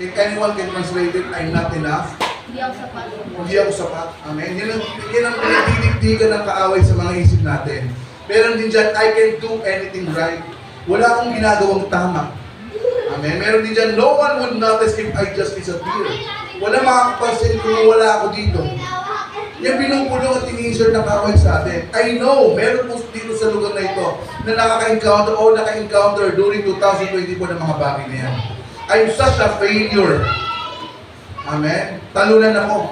If anyone can translate it, I'm not enough. Hindi ako sapat. Hindi ako sapat. Amen. Yan ang pinagdidiktigan ng kaaway sa mga isip natin. Meron din dyan, I can do anything right. Wala akong ginagawang tama. Amen. Meron din dyan, no one would notice if I just disappear. Wala makakapansin kung wala ako dito. Yan pinupulong at in-insert ng kaaway sa atin. I know, meron po dito sa lugar na ito na nakaka-encounter o naka-encounter during 2024 ng mga bagay na yan. I'm such a failure. Amen. Talunan ako.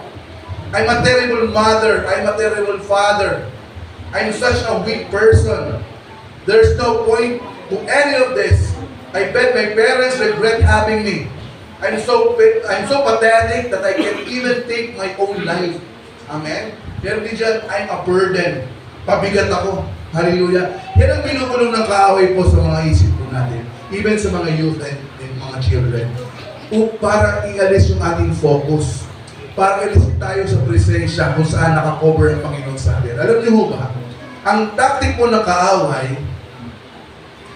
I'm a terrible mother. I'm a terrible father. I'm such a weak person. There's no point to any of this. I bet my parents regret having me. I'm so pathetic that I can't even take my own life. Amen. Pero di dyan, I'm a burden. Pabigat ako. Hallelujah. Yan ang pinupulong ng kaaway po sa mga isip po natin. Even sa mga youth and mga children. Para ialis yung ating focus. Para ialis tayo sa presensya kung saan nakakover ang Panginoon sa atin. Alam niyo ba? Ang tactic po ng kaaway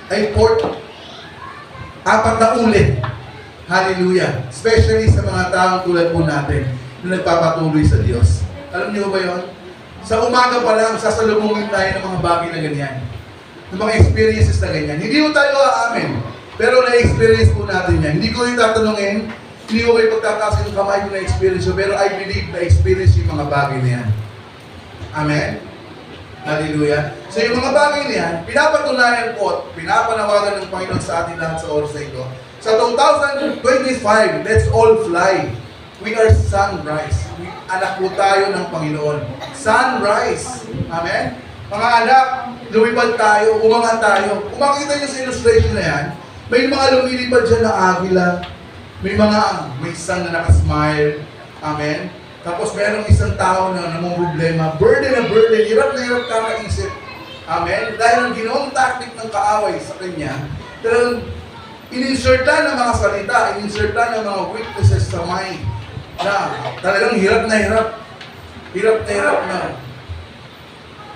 ay apat na ulit. Hallelujah. Especially sa mga taong tulad po natin na nagpapatuloy sa Diyos. Alam niyo ba yon? Sa umaga pa lang, sasalubungin tayo ng mga bagay na ganyan. Ng mga experiences na ganyan. Hindi mo tayo aamin. Pero na-experience po natin yan. Hindi ko yung tatanungin, hindi ko kayo pagtataas yung kamay ko na-experience yun, pero I believe na-experience yung mga bagay na yan. Amen? Hallelujah. So yung mga bagay na yan, pinapatunayan po at pinapanawagan ng Panginoon sa atin lahat sa oras na ito. Sa 2025, let's all fly. We are sunrise. Anak po tayo ng Panginoon. Sunrise. Amen? Mga anak, lumipad tayo, umangat tayo. Kung makikita nyo sa illustration na yan, may mga lumilipad dyan na agila. May isang na nakasmile. Amen? Tapos mayroong isang tao na namang problema. Burden na burden. Hirap na hirap ka naisip. Amen? Dahil ang ginawang tactic ng kaaway sa kanya, talagang in-insertan ng mga salita, in-insertan ng mga weaknesses sa mind na talagang hirap na hirap. Hirap na hirap na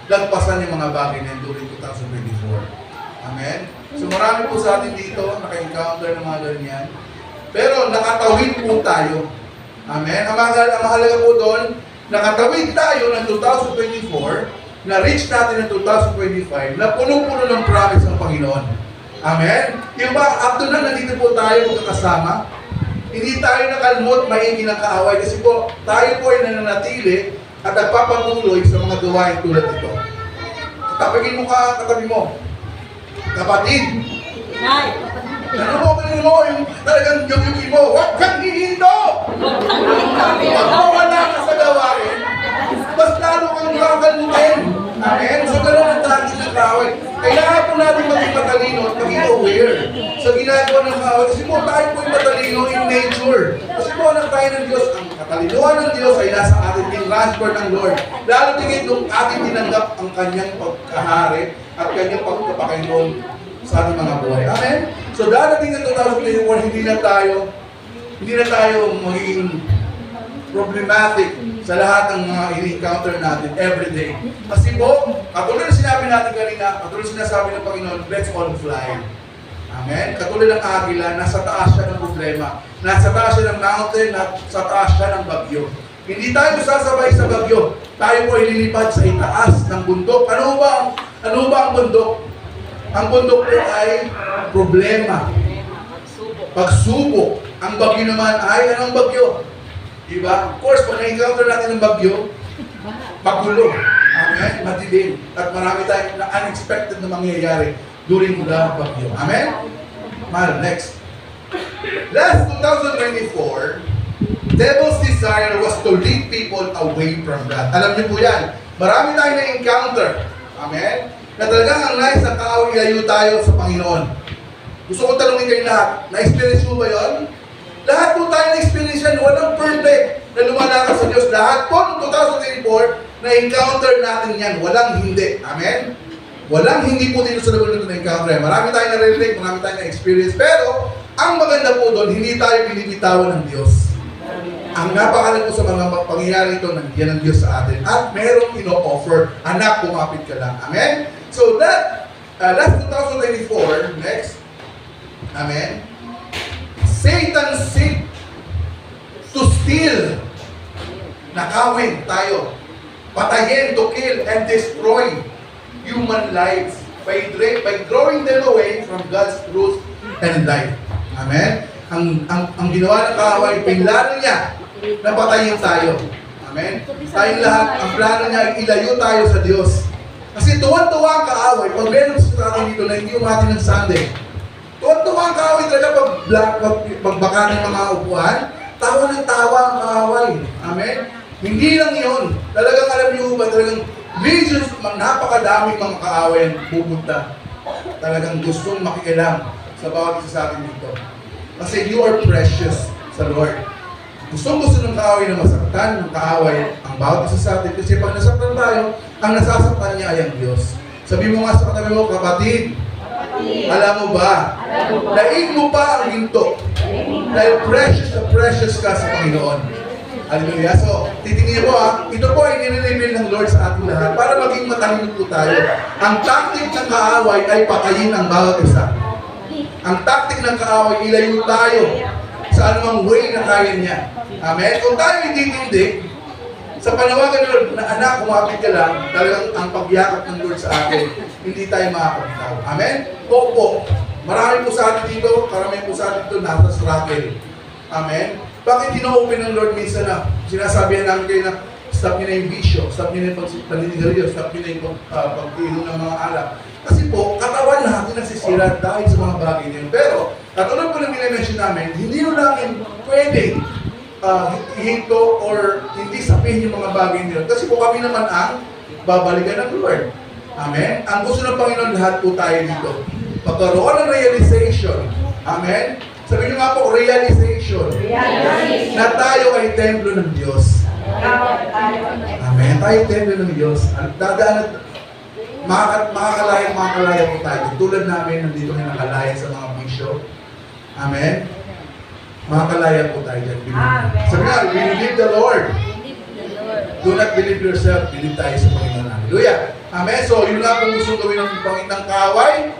lagpasan yung mga bagay na during 2024. Amen? So marami po sa atin dito naka-encounter ng mga ganyan. Pero nakatawid po tayo. Amen? Ang mahalaga po doon, nakatawid tayo ng 2024, na-reach natin ng 2025, na punong-puno ng promise ng Panginoon. Amen? Yung ba, up to na nandito po tayo magkakasama, hindi tayo nakalmot maingin ng kaaway kasi po, tayo po ay nananatili at nagpapatuloy sa mga gawain tulad ito. Tapagin mo ka, katabi mo. Kapatid. Ano mo, yung talagang yung mo, huwag kang hihinto! Huwag mo wala ka sa gawain, mas lalo kang kakalimutin. Amen? So, gano'n ang tanging ng kaaway. Kailangan po natin maging matalino at maging aware sa ginagawa ng kaaway. Kasi po, tayo po yung matalino in nature. Kasi po, anak tayo ng Diyos. Ang katalinuhan ng Diyos ay nasa atin, tinransfer ng Lord. Lalo tingin nung ating tinanggap ang kanyang pagkahari at kanyang pagkapakainoon sa ating mga buhay. Amen? So, darating ng 2024, hindi na tayo magiging problematic sa lahat ng mga ini-encounter natin every day. Kasi po, katulad na sinabi natin kanina, katulad sinasabi ng Panginoon, let's all fly. Amen? Katulad ng agila, nasa taas siya ng problema. Nasa taas siya ng mountain, nasa taas siya ng bagyo. Hindi tayo sasabay sa bagyo. Tayo po ililipad sa itaas ng bundok. Ano ba ang bundok? Ang bundok po ay problema. Pagsubok. Ang bagyo naman ay, anong bagyo? Diba? Of course, pag na-encounter natin ng bagyo, magulo. Amen? Madilim. At marami tayong unexpected na mangyayari during the bagyo. Amen? Mahal, next. Last 2024, devil's desire was to lead people away from God. Alam niyo po yan. Marami tayong na-encounter. Amen? Na talagang ang nais ng kaaway, ilayo tayo sa Panginoon. Gusto ko tanungin kayo lahat, na-experience mo ba yun? Lahat po tayo na-experience yan. Walang perfect na lumalakad sa Diyos. Lahat po noong 2024, na-encounter natin yan. Walang hindi. Amen? Walang hindi po dito sa lugar nito na-encounter. Marami tayong na-relate, marami tayong na-experience. Pero, ang maganda po doon, hindi tayo pinipitawan ng Diyos. Ang napakalan po sa mga pangyayari ito, nandiyan ng Diyos sa atin. At merong ino-offer, anak, kumapit ka lang. Amen? So that, last 2024, next. Amen? Satan seek steal, nakawin tayo, patayin, to kill, and destroy human lives by drawing them away from God's truth and life. Amen? Ang ginawa ng kaaway, pinlano niya na patayin tayo. Amen? Tayong lahat, ang plano niya ay ilayo tayo sa Diyos. Kasi tuwan-tuwa ang kaaway, pag meron sa atin dito na hindi umati ng Sunday, tuwan-tuwa ang kaaway talaga pagbaka ng mga upuan, tawa ng tawa ang kaaway. Amen? Hindi lang yun. Talagang alam niyo ba, talagang legions, napakadaming mga kaaway ang pupunta. Talagang gustong makikialam sa bawat isa sa atin dito. Kasi you are precious sa Lord. Gusto ng kaaway na masaktan, ng kaaway ang bawat isa sa atin. Kasi pag nasaktan tayo, ang nasasaktan niya ay ang Diyos. Sabi mo nga sa katabi mo, kapatid, alam mo ba, daig mo pa ang ginto. Dahil precious na precious ka sa Panginoon. Hallelujah. So, titingin niyo po ito po ay nire-reveal ng Lord sa ating lahat para maging matalino po tayo. Ang taktik ng kaaway ay patayin ang bawat isa. Ang taktik ng kaaway, ilayo tayo sa anumang way na kaya niya. Amen? Kung tayo hindi tindig, sa panawagan ng Lord na anak, kumapit ka lang, talagang ang pagyakap ng Lord sa atin, hindi tayo makakapitaw. Amen? Opo. Marami po sa atin dito, karamihan po sa atin dito, nasa struggle. Amen? Bakit ino-open ng Lord minsan na sinasabihan namin kayo na stop niyo na yung bisyo, stop niyo na yung paninigarilyo, stop niyo na yung pag-inom ng mga alak. Kasi po, katawan natin nasisira dahil sa mga bagay niyo. Pero, katulad po ng minimension namin, hindi nyo namin pwede ihinto or hindi sabihin yung mga bagay niyo. Kasi po kami naman ang babalikan ng Lord. Amen? Ang gusto ng Panginoon, lahat po tayo dito. Pagkaroon ng realization. Amen? Sabi niyo nga po, realization. Na tayo ay templo ng Diyos. Amen? Tayo ay templo ng Diyos. Dadaan at makakalaya po tayo. Tulad namin, nandito na nakalaya sa mga bisyo. Amen? Makakalaya po tayo dyan. Sabi nga, we believe the Lord. Do not believe yourself. Believe tayo sa Panginoon. Hallelujah. Amen? So, yun nga kung gusto gawin ng Panginoon kaway,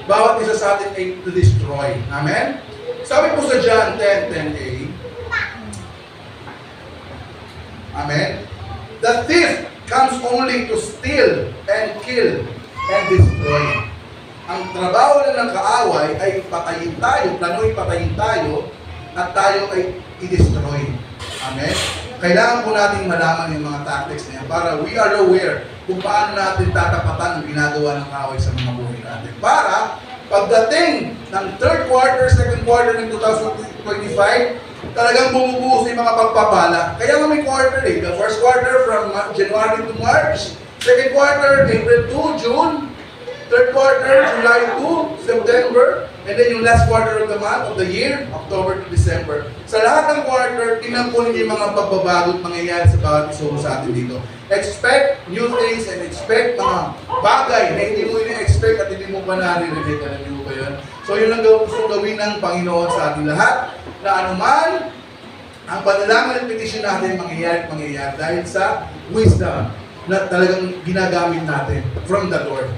bawat isa sa atin ay to destroy. Amen? Sabi po sa John 10:10a, Amen? The thief comes only to steal and kill and destroy. Ang trabaho lang ng kaaway ay patayin tayo, plano'y patayin tayo, at tayo ay i-destroy. Amen? Kailangan po natin malaman yung mga tactics na yan para we are aware kung paano natin tatapatan ang ginagawa ng kaaway sa mga buhay natin. Para pagdating ng third quarter, second quarter ng 2025, talagang bumubuhos yung mga pagpapala. Kaya nga may quarter eh. The first quarter from January to March, second quarter, April to June, third quarter, July to September, and then yung last quarter of the month, of the year, October to December. Sa lahat ng quarter, tingnan po ninyo yung mga pagbabago at mangyayari sa bawat isa sa atin dito. Expect new things and expect mga bagay na hindi mo ini-expect at hindi mo pa naririnig. Alam niyo ba yun? So yun ang gusto gawin ng Panginoon sa ating lahat, na anuman ang panalangin at petition natin mangyayari dahil sa wisdom na talagang ginagamit natin from the Lord.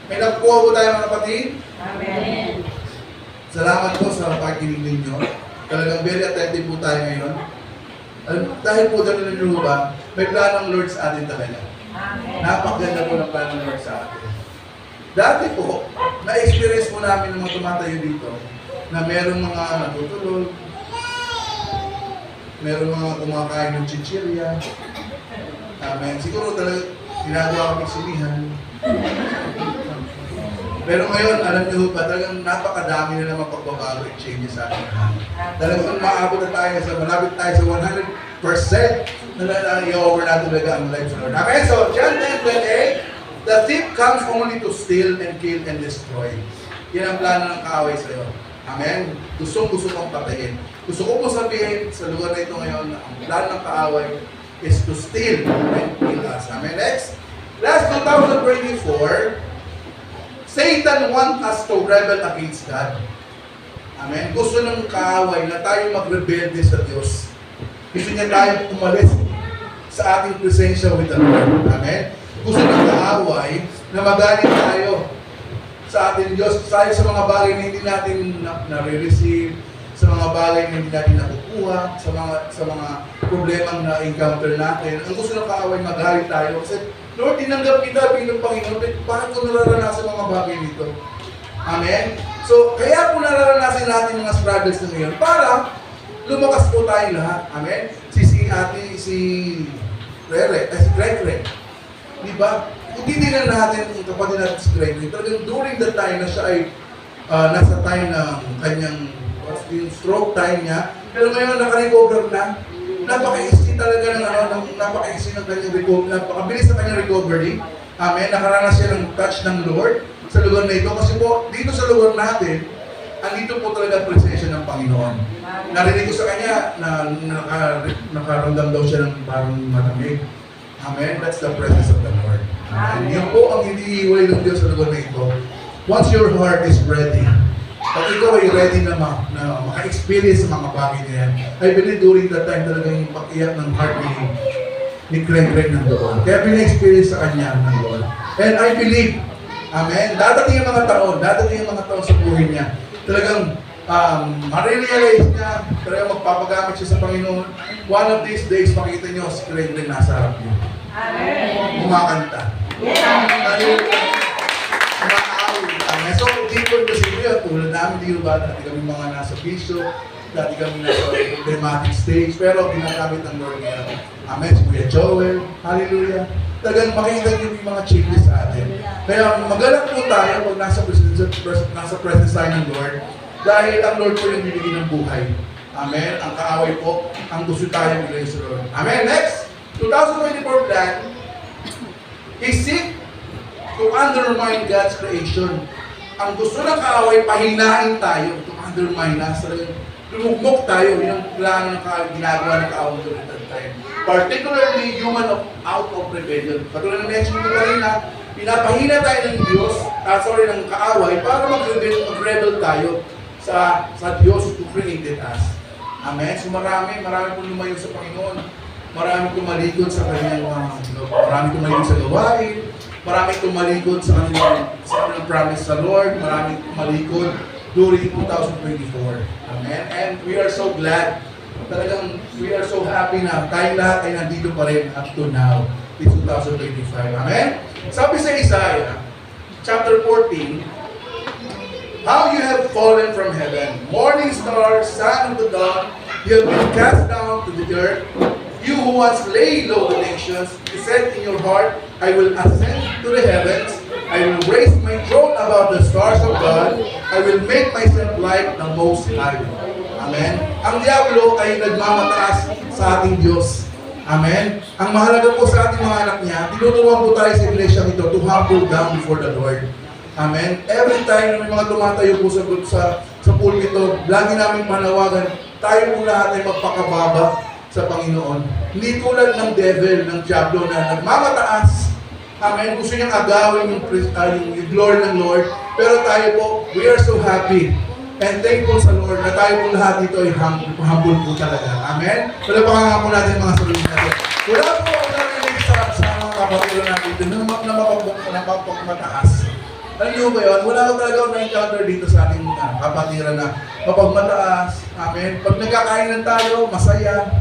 May nakuha po tayo mga kapatid? Amen. Salamat po sa pakikinig ninyo. Talagang very attentive po tayo ngayon. Dahil po dahil nyo ba, may plano ng Lord sa atin talaga. Amen. Napakaganda po ng plano ng Lord sa atin. Dati po, na-experience po namin ng mga tumatayo dito na merong mga natutulog, merong mga kumakain ng chichirya. Amen. Siguro talaga ginagawa kami silihan. Pero ngayon, alam niyo ba, talagang napakadami na naman pagbabago at changes sa atin. Talagang maabot na tayo sa, malapit tayo sa 100% na i-over na talaga ang life sa Lord. Okay, so John 10:28, the thief comes only to steal and kill and destroy. Yan ang plano ng kaaway sa iyo. Amen? Gusto kong patayin. Gusto ko po sabihin sa lugar na ito ngayon na ang plano ng kaaway is to steal and kill us. Amen? Next, last 2024, Satan wants us to rebel against God. Amen? Gusto ng kaaway na tayo mag-rebelde sa Diyos. Gusto niya tayo umalis sa ating presensya with the Lord. Amen? Gusto ng kaaway na magaling tayo sa ating Diyos, tayo sa mga bagay na hindi natin na-receive, sa mga bagay na hindi natin nakukuha, sa mga problemang na-encounter natin. Ang gusto ng kaaway, magalit tayo. Kasi, Lord, tinanggap kita bilang Panginoon, bakit ko nararanasan mga bagay nito? Amen? So, kaya po nararanasan natin mga struggles na ngayon para lumakas po tayo lahat. Amen? Si Greg. Di ba? Hindi din na natin yung kapatid natin si Greg. Talagang during the time na siya ay nasa time ng kanyang yung stroke time niya, pero ngayon naka-recover na. Napaka-easy talaga napaka-easy ng kanyang recovery, napakabilis ng kanyang recovery. Amen. Nakaranas siya ng touch ng Lord sa lugar na ito. Kasi po, dito sa lugar natin, andito po talaga ang presensya ng Panginoon. Narinig ko sa kanya na nakaramdam daw siya ng parang malamig. Amen. That's the presence of the Lord. Amen. Yan po ang hinihiwalay ng Diyos sa lugar na ito. Once your heart is ready, pag ikaw ay ready na maka-experience sa mga bagay na yan, I believe during that time talaga yung pag-iyak ng heart ni Greg ng Lord. Kaya pina-experience sa kanya ng Lord. And I believe, amen, dadating yung mga taon sa buhay niya. Talagang ma-realize niya, talagang magpapagamit siya sa Panginoon. One of these days, makita niyo si Greg nasa harap niyo. Amen. Kumakanta. Amen. So, dito kasi yun, tulad namin dito ba, dati kami mga nasa bisyo, dati kami nasa dramatic stage, pero ginagamit ng Lord ngayon. Amen. Si Kuya Joel, hallelujah. Talagang makikita niyo yung mga changes sa atin. Kaya magalak po tayo pag nasa presence tayo ng Lord, dahil ang Lord po yung bibigyan ng buhay. Amen. Ang kaaway po, ang gusto tayo ilagay sa Lord. Amen. Next, 2024 plan is seek to undermine God's creation. Ang gusto ng kaaway, pahinain tayo, to undermine us. Lumugmok tayo, yung plano ng ginagawa ng kaaway during that time. Particularly, human out of rebellion. Katulad na mention ko kanina, pinapahina tayo ng Diyos, ng kaaway, para mag-rebel tayo sa Diyos who created us. Amen? So marami pong lumayo sa Panginoon. Marami tumalikod sa kanyang marami tumalikod sa gawain, marami tumalikod sa kanilang promise sa Lord, marami tumalikod during 2024. Amen? And we are so glad, talagang we are so happy na tayong lahat ay nandito pa rin up to now, in 2025. Amen? Sabi sa Isaiah, chapter 14, how you have fallen from heaven, morning star, son of the dawn, you have been cast down to the earth. You who once lay low the nations, you said in your heart, I will ascend to the heavens, I will raise my throne above the stars of God, I will make myself like the Most High. Amen? Ang Diablo ay nagmamataas sa ating Diyos. Amen? Ang mahalaga po sa ating mga anak niya, tinuturuan po tayo sa iglesia ito to humble down before the Lord. Amen? Every time na may mga tumatayo po sa pulpito, lagi namin manawagan, tayo po lahat ay magpakababa sa Panginoon. Hindi tulad ng devil, ng Diablo na nagmamataas. Amen. Gusto niyang agawin yung glory ng Lord. Pero tayo po, we are so happy and thankful sa Lord na tayo po lahat dito ay humble po talaga. Amen. Palapakan nga po natin mga sarili natin. Wala po ako narinig sa mga kapatid natin na mapagmataas. Alam niyo ba yun? Wala ko talaga na-encounter dito sa ating kapatiran na mapagmataas. Amen. Pag nagkakainan tayo, masaya.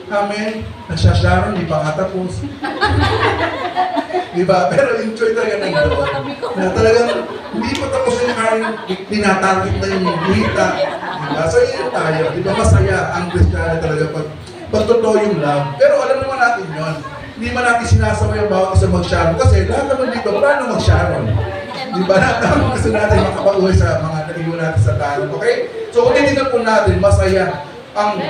Amen. Nagsasharon, di pa nga tapos. Di ba? Pero enjoy talaga ng Lord. Na talagang hindi pa tapos yung kain, tinatarget na yung hita. Di ba? So yun tayo. Di ba? Masaya ang Christianity talaga pag totoo yung love. Pero alam naman natin yun. Hindi man natin sinasaway ang bawat isa mag-sharon. Kasi lahat naman dito, paano mag-sharon? Di ba? Gusto natin makapag-uwi sa mga naliwan natin sa tayo. Okay? So kung tinitin po natin, masaya ang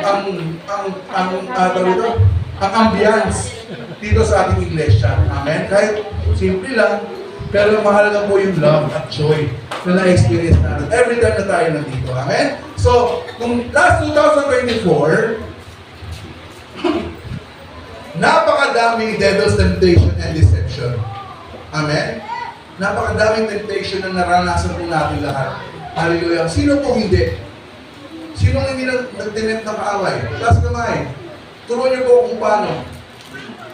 ambience dito sa ating iglesia. Amen? Kahit simple lang, pero mahalaga po yung love at joy na na-experience natin every time na tayo nandito. Amen? So, kung last 2024, napakadaming devil's temptation and deception. Amen? Napakadaming temptation na naranasan po natin lahat. Hallelujah. Sino po hindi? Sino hindi nagtinet ng kaaway? Taas kamay. Turuan niyo po kung paano.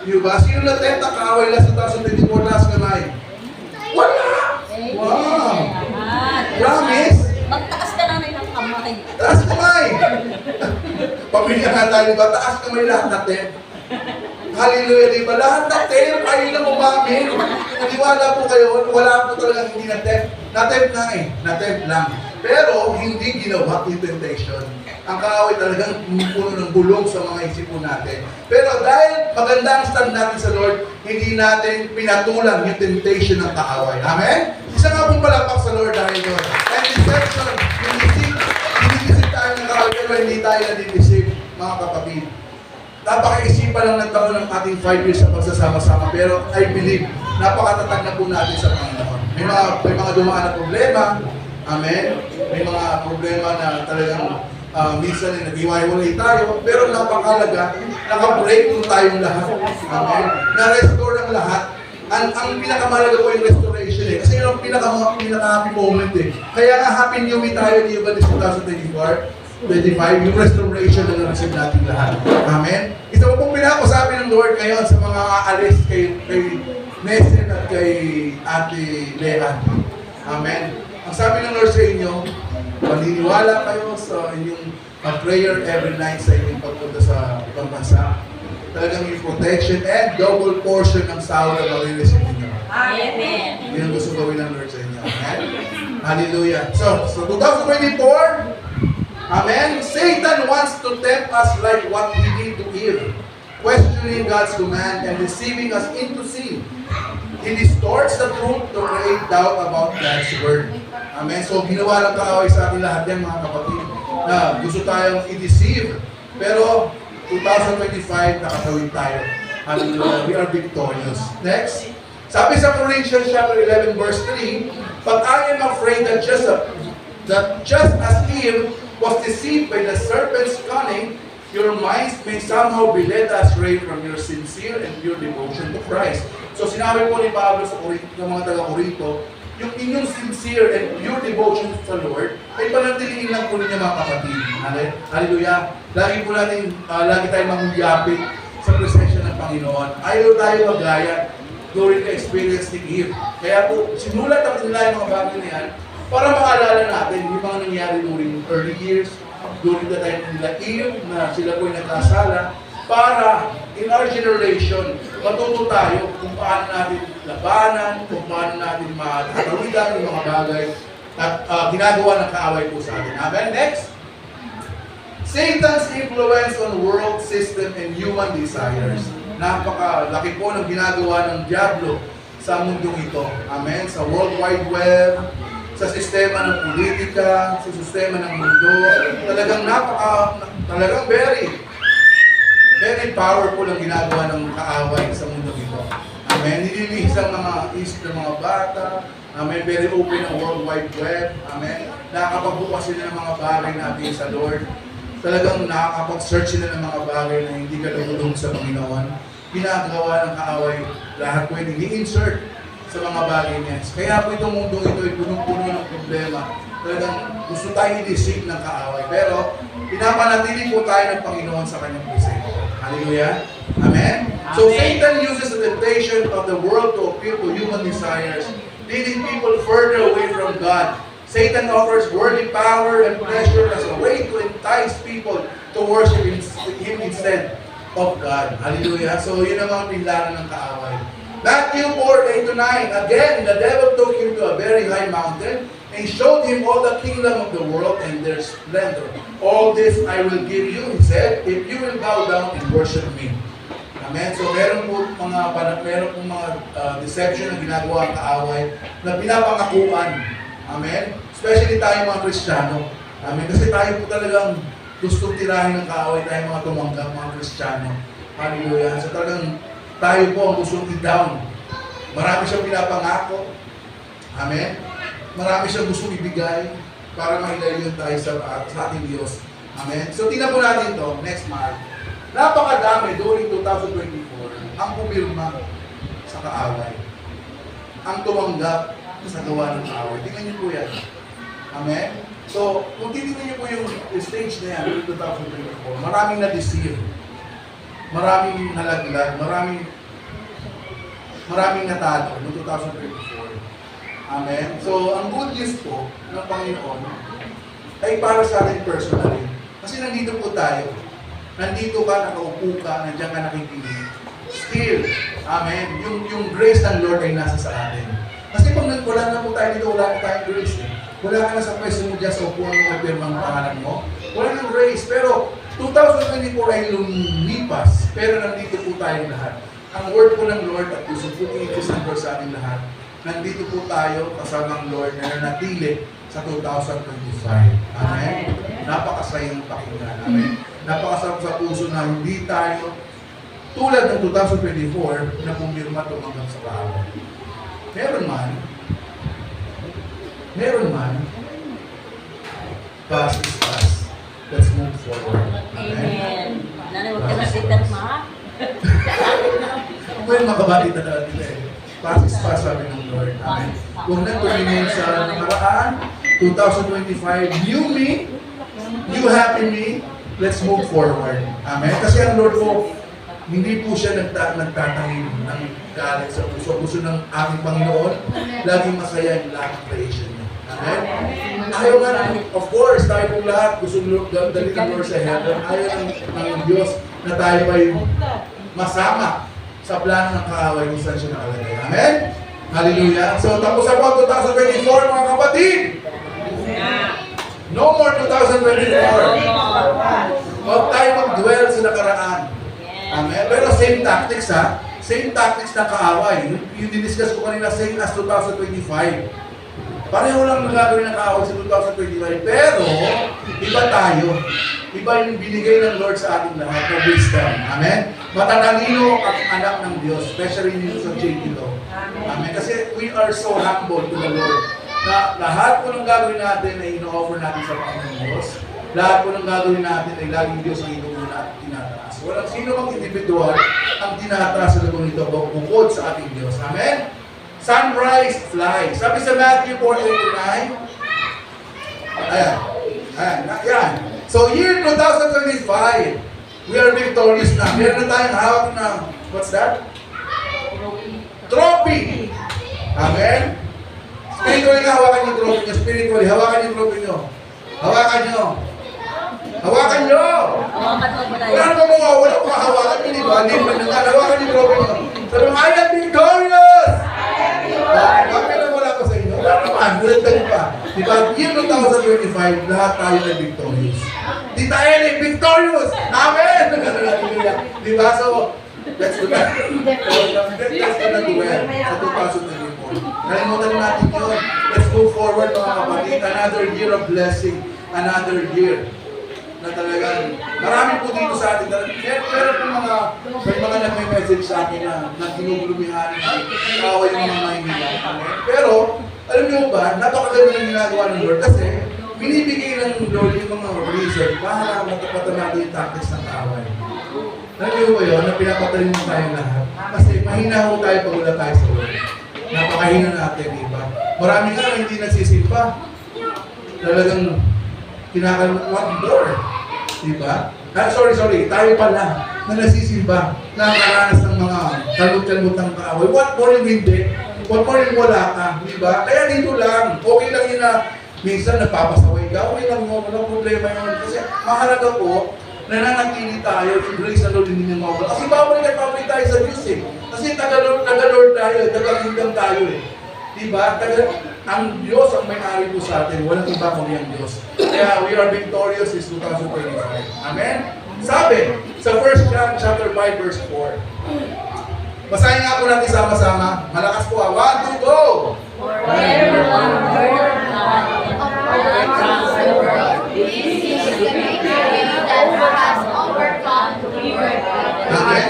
Diba? Sino nagtinet ng kaaway last 2024? Taas kamay. Wala! Wow! Promise? Magtaas ka na ng kamay. Taas kamay! Pamilya nga tayo, di ba? Taas kamay lahat natin. Hallelujah, di ba? Lahat natin, kayo lang umamin. Maniwala po kayo, wala po talagang hindi na-tempt. Na-tempt na eh, na-tempt lang. Pero hindi ginawa yung temptation. Ang kaaway talagang puno ng bulong sa mga isip po natin. Pero dahil maganda ang stand natin sa Lord, hindi natin pinatulan yung temptation ng kaaway. Amen? Isa nga pong palapak sa Lord dahil doon. And deception, yung hindi tayo ng kaaway, pero hindi tayo nadideceive, mga kapatid. Napakaisipan lang ng taon ng ating 5 years sa pagsasama-sama. Pero I believe, napakatatag na po natin sa Panginoon. May mga dumaan na problema. Amen? May mga problema na talagang minsan ay nag-iwaiwalay tayo. Pero napakalaga, naka-break po tayong lahat. Amen? Na-restore ang lahat. Ang pinakamalaga po yung restoration eh. Kasi yun ang pinaka-happy moment eh. Kaya nga happy new me tayo di ba this 2024? 25, yung restoration na na-receive natin lahat. Amen? Isa po pong pinapasabi ng Lord ngayon sa mga aalis kay Nesen at kay Ate Lehan. Amen? Ang sabi ng Lord sa inyo, paniniwala kayo sa inyong prayer every night sa inyong pagpunta sa ibang bansa. Talagang yung protection and double portion ng sahod na marireceive ninyo. Amen. Yun ang gusto gawin ng Lord sa inyo. Amen? Hallelujah. So 2024, Amen? Satan wants to tempt us like what he did to Eve, questioning God's command and deceiving us into sin. He distorts the truth to create doubt about God's word. Amen? So, ginawa ng kaaway sa atin lahat yan, mga kapatid, na gusto tayong i-deceive. Pero, 2025, nakatawid tayo. Hallelujah. We are victorious. Next. Sabi sa Corinthians chapter 11, verse 3, but I am afraid that just as Eve was deceived by the serpent's cunning, your minds may somehow be led astray from your sincere and pure devotion to Christ. So sinabi po ni Pablo sa mga taga-Corinto, yung inyong sincere and pure devotion sa Lord, ay panatiliin lang po ninyo mga kapatid. Hallelujah. Lagi tayong mangyapit sa presensya ng Panginoon. Ayaw tayo magaya during the experience ni Eve. Kaya po, sinulat ang nila yung mga bagay na yan, para maalala natin yung mga nangyari during early years, during the time nila Eve, na sila po ay nagkasala, para in our generation, matuto tayo kung paano natin labanan, kung paano natin matatawidan yung mga bagay at ginagawa ng kaaway po sa atin. Amen? Next. Satan's influence on world system and human desires. Napakalaki po ng ginagawa ng Diablo sa mundong ito. Amen? Sa World Wide Web, sa sistema ng politika, sa sistema ng mundo, talagang very powerful ang ginagawa ng kaaway sa mundo ito. Amen. Nililihis ang mga isip ng mga bata. Amen. Very open ang World Wide Web. Amen. Nakakapagbukas sila ng mga bagay natin sa Lord. Talagang nakakapag-search sila ng mga bagay na hindi kalulong sa Panginoon. Ginagawa ng kaaway lahat pwedeng i-insert sa mga bagay niya. Kaya po itong mundong ito ay punong-puno ng problema. Talagang gusto tayo i-deceive ng kaaway. Pero pinapanatili po tayo ng Panginoon sa kanyang presensya. Hallelujah. Amen? So Satan uses the temptation of the world to appeal to human desires, leading people further away from God. Satan offers worldly power and pleasure as a way to entice people to worship Him instead of God. Hallelujah. So yun ang mga pinlaran ng kaaway. Matthew 4:8-9. Again, the devil took him to a very high mountain and showed him all the kingdom of the world and their splendor. All this I will give you, he said, if you will bow down and worship me. Amen. So meron po mga deception na ginagawa ang kaaway na pinapangakuan. Amen. Especially tayo mga Kristiyano. Amen. Kasi tayo po talagang gustong tirahin ng kaaway, tayo mga tumanggap, mga Kristiyano. Hallelujah. So talagang tayo po ang gustong i-down. Marami siyang pinapangako. Amen. Marami siyang gustong ibigay para mahilayon tayo sa ating Diyos. Amen. So tingnan po natin ito, next month. Napakadami during 2024 ang pumirma sa kaaway. Ang tumanggap sa gawa ng kaaway. Tingnan niyo po yan. Amen. So, kung titignan niyo po yung stage na yan during 2024, maraming na-deceive. Maraming nalaglag, maraming natalo noong 2024. Amen? So, ang good news po ng Panginoon ay para sa atin personally. Kasi nandito po tayo. nandito ka, nakaupo ka, nandiyan ka nakikinig. Still, amen, yung grace ng Lord ay nasa sa atin. Kasi pag wala na po tayo dito, wala na tayong grace eh. Wala ka na sa pwesto mo dyan sa upuan mo, pirmang pangalan mo. Wala nang grace. Pero 2024 ay lumipas, pero nandito po tayo lahat. Ang word po ng Lord at gusto po i-increase ng Lord sa ating lahat. Nandito po tayo kasama ng Lord na nanatili sa 2025. Amen? Napakasayang pakinggan. Amen? Napakasarap sa puso na hindi tayo tulad ng 2024 na pumirma tumanggap sa kaaway. Meron man, past is past. Let's move forward. Amen? Nanay, huwag ka na sikat, ma. Well, makabati talaga kita eh. Past is past, sabi ng Lord. Amen? Huwag na tumingin sa nakaraan. 2025, new me, new happy me, let's move forward. Amen? Kasi ang Lord po, hindi po siya nagtatangin ng galit sa puso. Gusto ng aking Panginoon, laging masaya yung lahat ng creation niya. Amen? Ayaw nga ng, of course, tayo pong lahat gusto dalhin ng Lord sa heaven. Ayaw ng Diyos na tayo ay masama sa plano ng kaaway kung saan siya nakalagay. Amen? Hallelujah. So, tapos ako ang 2024, mga kapatid. No more 2024. Huwag tayo mag-dwell sa nakaraan. Amen. Pero same tactics ha. Same tactics ng kaaway. Yung diniscuss ko kanina, same as 2025. Pareho lang nagagawin ng kaaway sa 2025. Pero, iba tayo. Iba yung binigay ng Lord sa ating lahat ng wisdom. Amen. Matatalino ang anak ng Diyos, especially nito sa JP Law. Amen. Kasi we are so humble to the Lord na lahat po ng gagawin natin ay ino-offer natin sa Panginoon Diyos. Lahat po ng gagawin natin ay laging Diyos ang inuuna at tinataas. Walang sino mang individual ang tinataas sa lagong ito bukod sa ating Diyos. Amen? Sunrise, fly. Sabi sa Matthew 4:89, ayan. So year 2025, we are victorious na. Meron na tayong hawak na, what's that? Trophy. Amen? Spiritually nga, hawakan yung trophy nyo. Spiritually, hawakan yung trophy nyo. Hawakan nyo. Hawakan nyo! Wala naman mga wala kong hawakan nyo, di ba? Hindi mo nang hawakan yung trophy nyo. Sabi mo, I am victorious! Bakit na wala ko sa inyo? Wala naman, bulantan pa. Di ba? Year 2025, lahat tayo na victorious. Di tayo na victorious! Amen! Di ba? So, let's do that. Let's do that well sa 2024. Nalimutan natin yun. Let's go forward mga kapatid. Another year of blessing. Another year na talagang marami po dito sa atin. Pero may mga nagme-message sa akin na ginugulumihan na kaaway yung mga mahingilan. Pero, alam niyo ba, napakaganda ng ginagawa ng Lord kasi binibigay ng Lord yung mga reason para matapatan natin yung tactics ng kaaway. Alam niyo ba yun, na pinapatalin mo tayo lahat? Kasi mahina ho tayo pag wala tayo sa Lord. Napakahina natin, diba? Marami nga na hindi nagsisimpa. Talagang kinakalukuan more. Diba? Sorry. Tayo pala na nagsisimba. Nakakaranas ng mga kalmut-kalmut ng kaaway. What more yung hindi? What more yung wala ka? Diba? Kaya dito lang. Okay lang yun na minsan nagpapasaway ka. Okay lang mo. Walang problema yun. Kasi mahalaga po, nananatili tayo, yung grace na Lord hindi niya mawala. Kasi bawal tayo sa Diyos eh. Kasi taga-Lord tayo, taga-kingdom tayo eh. Diba? Ang Diyos ang may-ari po sa atin. Walang iba kundi ang Diyos. Kaya we are victorious this 2025. Amen? Sabi, sa 1 John chapter 5 verse 4. Basahin nga po natin sama-sama. Malakas po ha. 1, 2, go! Forever one word God overcomes the world. This is the victory that has overcome the world. Amen?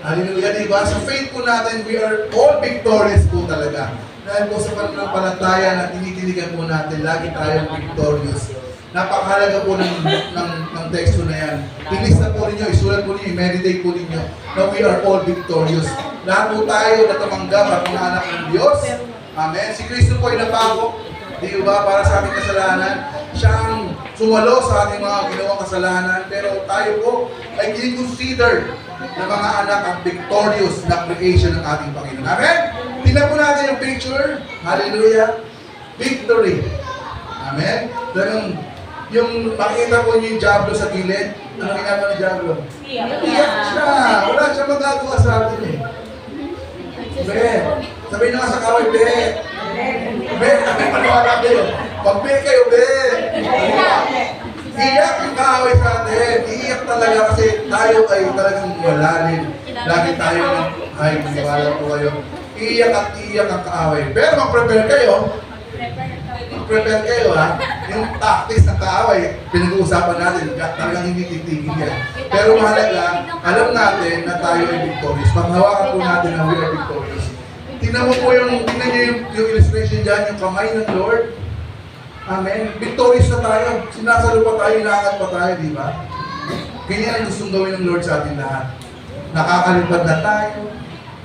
Hallelujah, diba? Sa faith po natin, we are all victorious po talaga. Dahil po sa pananampalataya na tinitiligan po natin, lagi tayong victorious. Napakahalaga po ng teksto na yan. Ilista po ninyo, isulat po ninyo, meditate po ninyo na we are all victorious. Lahat po tayo na tumanggap at mga anak ng Diyos. Amen. Si Kristo po ay napako. Di ba? Para sa ating kasalanan. Siya ang sumalo sa ating mga ginawang kasalanan. Pero tayo po ay kinikonsider na mga anak at victorious na creation ng ating Panginoon. Amen? Tingnan po natin yung picture. Hallelujah. Victory. Amen? Talagang Yung makita ko yung Diablo sa gilid, ano ginagawa ni Diablo? Iyak siya. Wala siya magagawa sa atin eh. Be, sabihin nyo nga sa kaway, Be. Be, kami maniwala kayo. Pag Be kayo, Be. Iyak yung kaaway sa atin. Iiyak talaga kasi tayo ay talagang malalim. Lagi tayo ay maniwala po kayo. Iiyak at iiyak ang kaaway. Pero mag-prepare kayo. Mag-prepare kayo ha. Yung tactics ng kaaway, pinag-uusapan natin. Talagang hindi titigil yan. Pero mahalaga, alam natin na tayo ay victorious. Panghawakan po natin na we are victorious. Tingnan mo po tingnan nyo yung illustration dyan, yung kamay ng Lord. Amen. Victorious na tayo. Sinasalo pa tayo, inaangat pa tayo, di ba? Ganyan ang gustong gawin ng Lord sa atin lahat. Nakakalipad na tayo.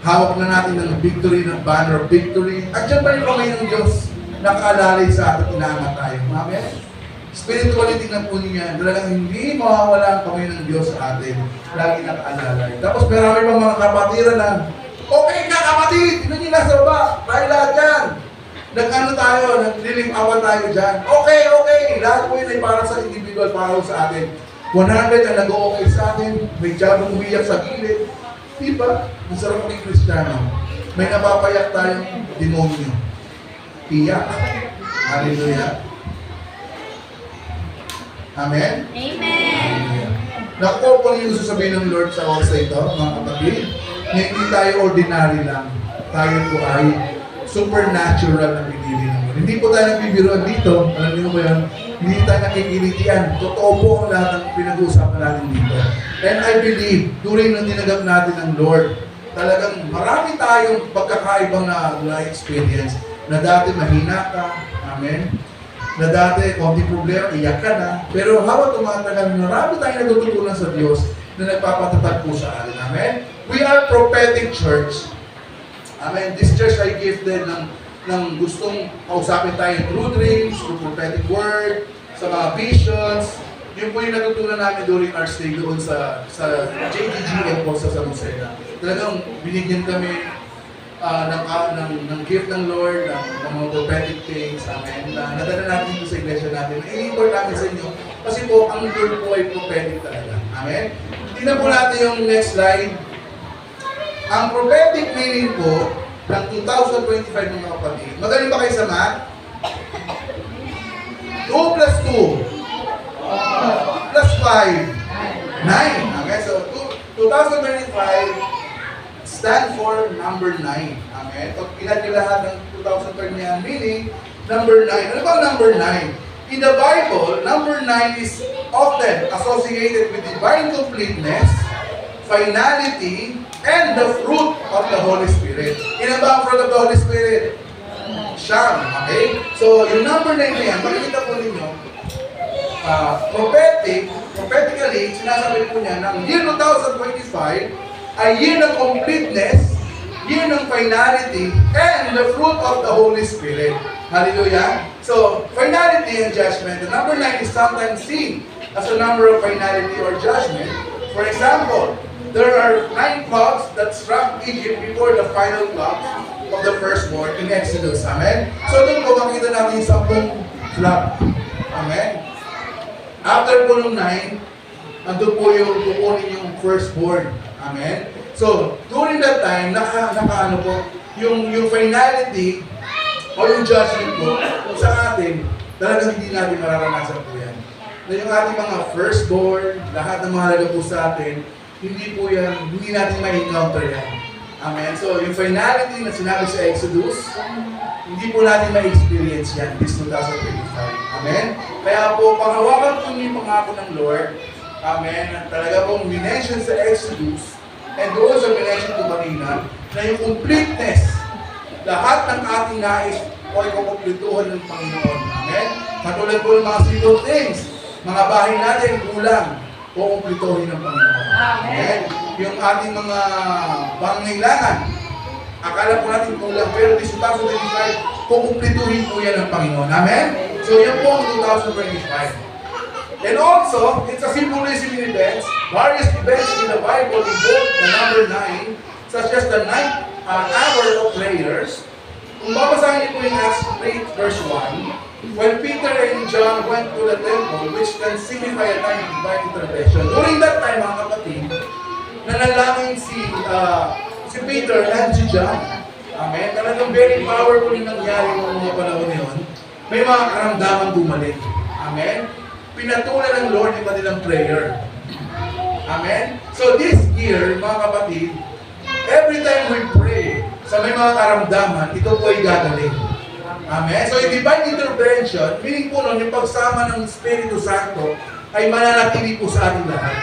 Hawak na natin ng victory, ng banner of victory. At dyan pa yung kamay ng Diyos. Nakaalalay sa atin, inaangat tayo. Amen. Spiritually, tingnan po niya, talagang hindi mawawala ang kamay ng Diyos sa atin. Lagi nakaalalay. Tapos marami pang mga kapatiran na, okay na kapatid! Tingnan niyo nasa baba. Tayo lahat yan. Nag-ano tayo, naglilimawan tayo dyan. Okay, okay. Lahat po yun ay para sa individual, para sa atin. 100 ang nag-o-okay sa atin. May Diablong umiyak sa gilid. Diba? Ang sarap ng Kristiyano. May napapayak tayong demonyo. Iyak. Hallelujah. Amen? Amen. Nakuha po yung sasabihin ng Lord sa oras na ito, mga kapatid, na hindi tayo ordinary lang. Tayo po ay supernatural na pinili ng Lord. Hindi po tayo nagbibiruan dito. Alam niyo ba yan? Hindi tayo nakikilitian. Totoo po ang lahat ng pinag-uusapan natin dito. And I believe, during nang tinagap natin ng Lord, talagang marami tayong pagkakaibang na-experience na dati mahina ka. Amen? Na dati, konti problema, iyak ka na. Pero habang tumatagal, marami tayong natututunan sa Diyos na nagpapatatag po sa atin. Amen? We are prophetic church. Amen. This church ay gifted ng gustong kausapin tayo through dreams, through prophetic word, sa mga visions. Yun po yung natutunan namin during our stay doon sa JDGM po sa San Jose. Talagang binigyan kami ng gift ng Lord, ng mga prophetic things. Amen. Nadala natin dito sa iglesia natin. I-report namin sa inyo. Kasi po, ang Lord po ay prophetic talaga. Amen. Tingnan po natin yung next slide. Ang prophetic meaning po ng 2025 mga kapatid. Magaling ba kayo sa math? 2 plus 2 plus 5 9. Okay, so 2025 stand for number 9. Amen. Pag ilan nyo lahat ng 2025 meaning, number 9. Ano ba number 9? In the Bible, number 9 is often associated with divine completeness, finality, and the fruit of the Holy Spirit. Ilan ba ang fruit of the Holy Spirit? Siyam. Okay? So, yung number 9 na yan, makikita po ninyo, prophetically, sinasabi po niya, ng year 2025 ay year ng completeness, year ng finality, and the fruit of the Holy Spirit. Hallelujah! So, finality and judgment. The number 9 is sometimes seen as a number of finality or judgment. For example, there are 9 plagues that struck Egypt before the final plague of the firstborn in Exodus. Amen? So doon po makita natin yung 10 plague. Amen? After po nung 9, andun po yung kukunin yung firstborn. Amen? So, during that time, naka-ano po, yung finality o yung judgment po sa atin, talagang hindi natin mararanasan po yan. Na yung ating mga firstborn, lahat ng mahalaga po sa atin, hindi po yan, hindi natin ma-encounter yan. Amen? So, yung finality na sinabi sa Exodus, hindi po natin ma-experience yan this 2025. Amen? Kaya po, panghawakan po niyo yung pangako ng Lord, amen, na talaga pong minention sa Exodus, and doon sa minention ko kanina, na yung completeness, lahat ng ating nais o ay kukumplituhan ng Panginoon. Amen? Katulad po ng mga simple things, mga bahay natin kulang, kukumplituhin ng Panginoon. Amen? Yung ating mga pangangailangan, akala po natin kulang, pero this 2025, kukumplituhin po yan ng Panginoon. Amen? So yan po ang 2025. And also, it's a symbolism in events. Various events in the Bible involve the number 9, such as the 9th hour of prayers. Kung babasahin niyo po yung Acts 8 verse 1, When Peter and John went to the temple, which can signify a time of divine intervention, during that time, mga kapatid, nanalangin si Peter and si John. Amen? Talagang very powerful yung nangyari ng mga panahon na yun. May mga karamdaman bumalik. Amen? Pinatulan ng Lord yung kanilang prayer. Amen? So this year, mga kapatid, every time we pray sa may mga karamdaman, ito po ay gagaling. Amen? So yung divine intervention, meaning po nun, yung pagsama ng Espiritu Santo ay mananatili po sa ating lahat.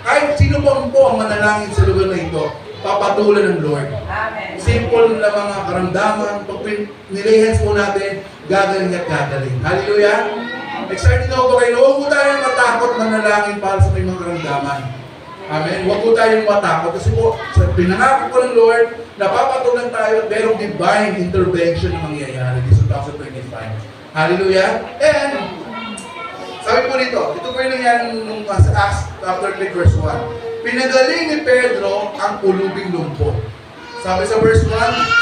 Kahit sino po ang manalangin sa lugar na ito, papatulan ng Lord. Amen. Simple na mga karamdaman, pag nilihens po natin, gagaling at gagaling. Hallelujah! Excited ako ba kayo? Huwag po tayong matakot manalangin para sa may mga karamdaman. Amen? Huwag po tayong matakot. Kasi po, sa pinangako po ng Lord, napapatulan tayo at merong divine intervention na mangyayari this 2025. Hallelujah! And, sabi po dito, ito po yung nangyari nung sa Acts chapter 3 verse 1. Pinagaling ni Pedro ang ulubing lumpo. Sabi sa verse 1,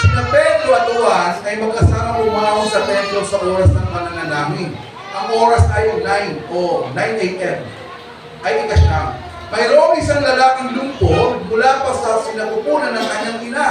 sina Pedro at Juan ay magkasama umahon sa templo sa oras ng pananalangin. Ang oras ay 9 a.m. ay ikasyam. Mayroong isang lalaking lumpo mula pa sa sinapupunan ng kanyang ina.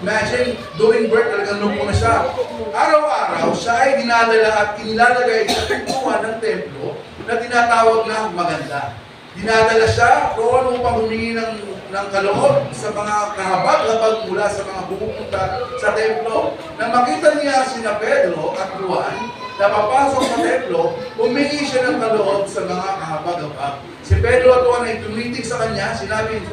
Imagine, during birth, talagang lumpo na siya. Araw-araw, siya ay dinadala at inilalagay sa pintuan ng templo na tinatawag na maganda. Dinadala siya doon upang humingi ng kaloob sa mga kahabag-habag mula sa mga pumupunta sa templo. Nang makita niya sina Pedro at Juan na papasok sa templo, humingi siya ng kaloob sa mga kahabag-habag. Si Pedro at Juan ay tumitig sa kanya, sinabi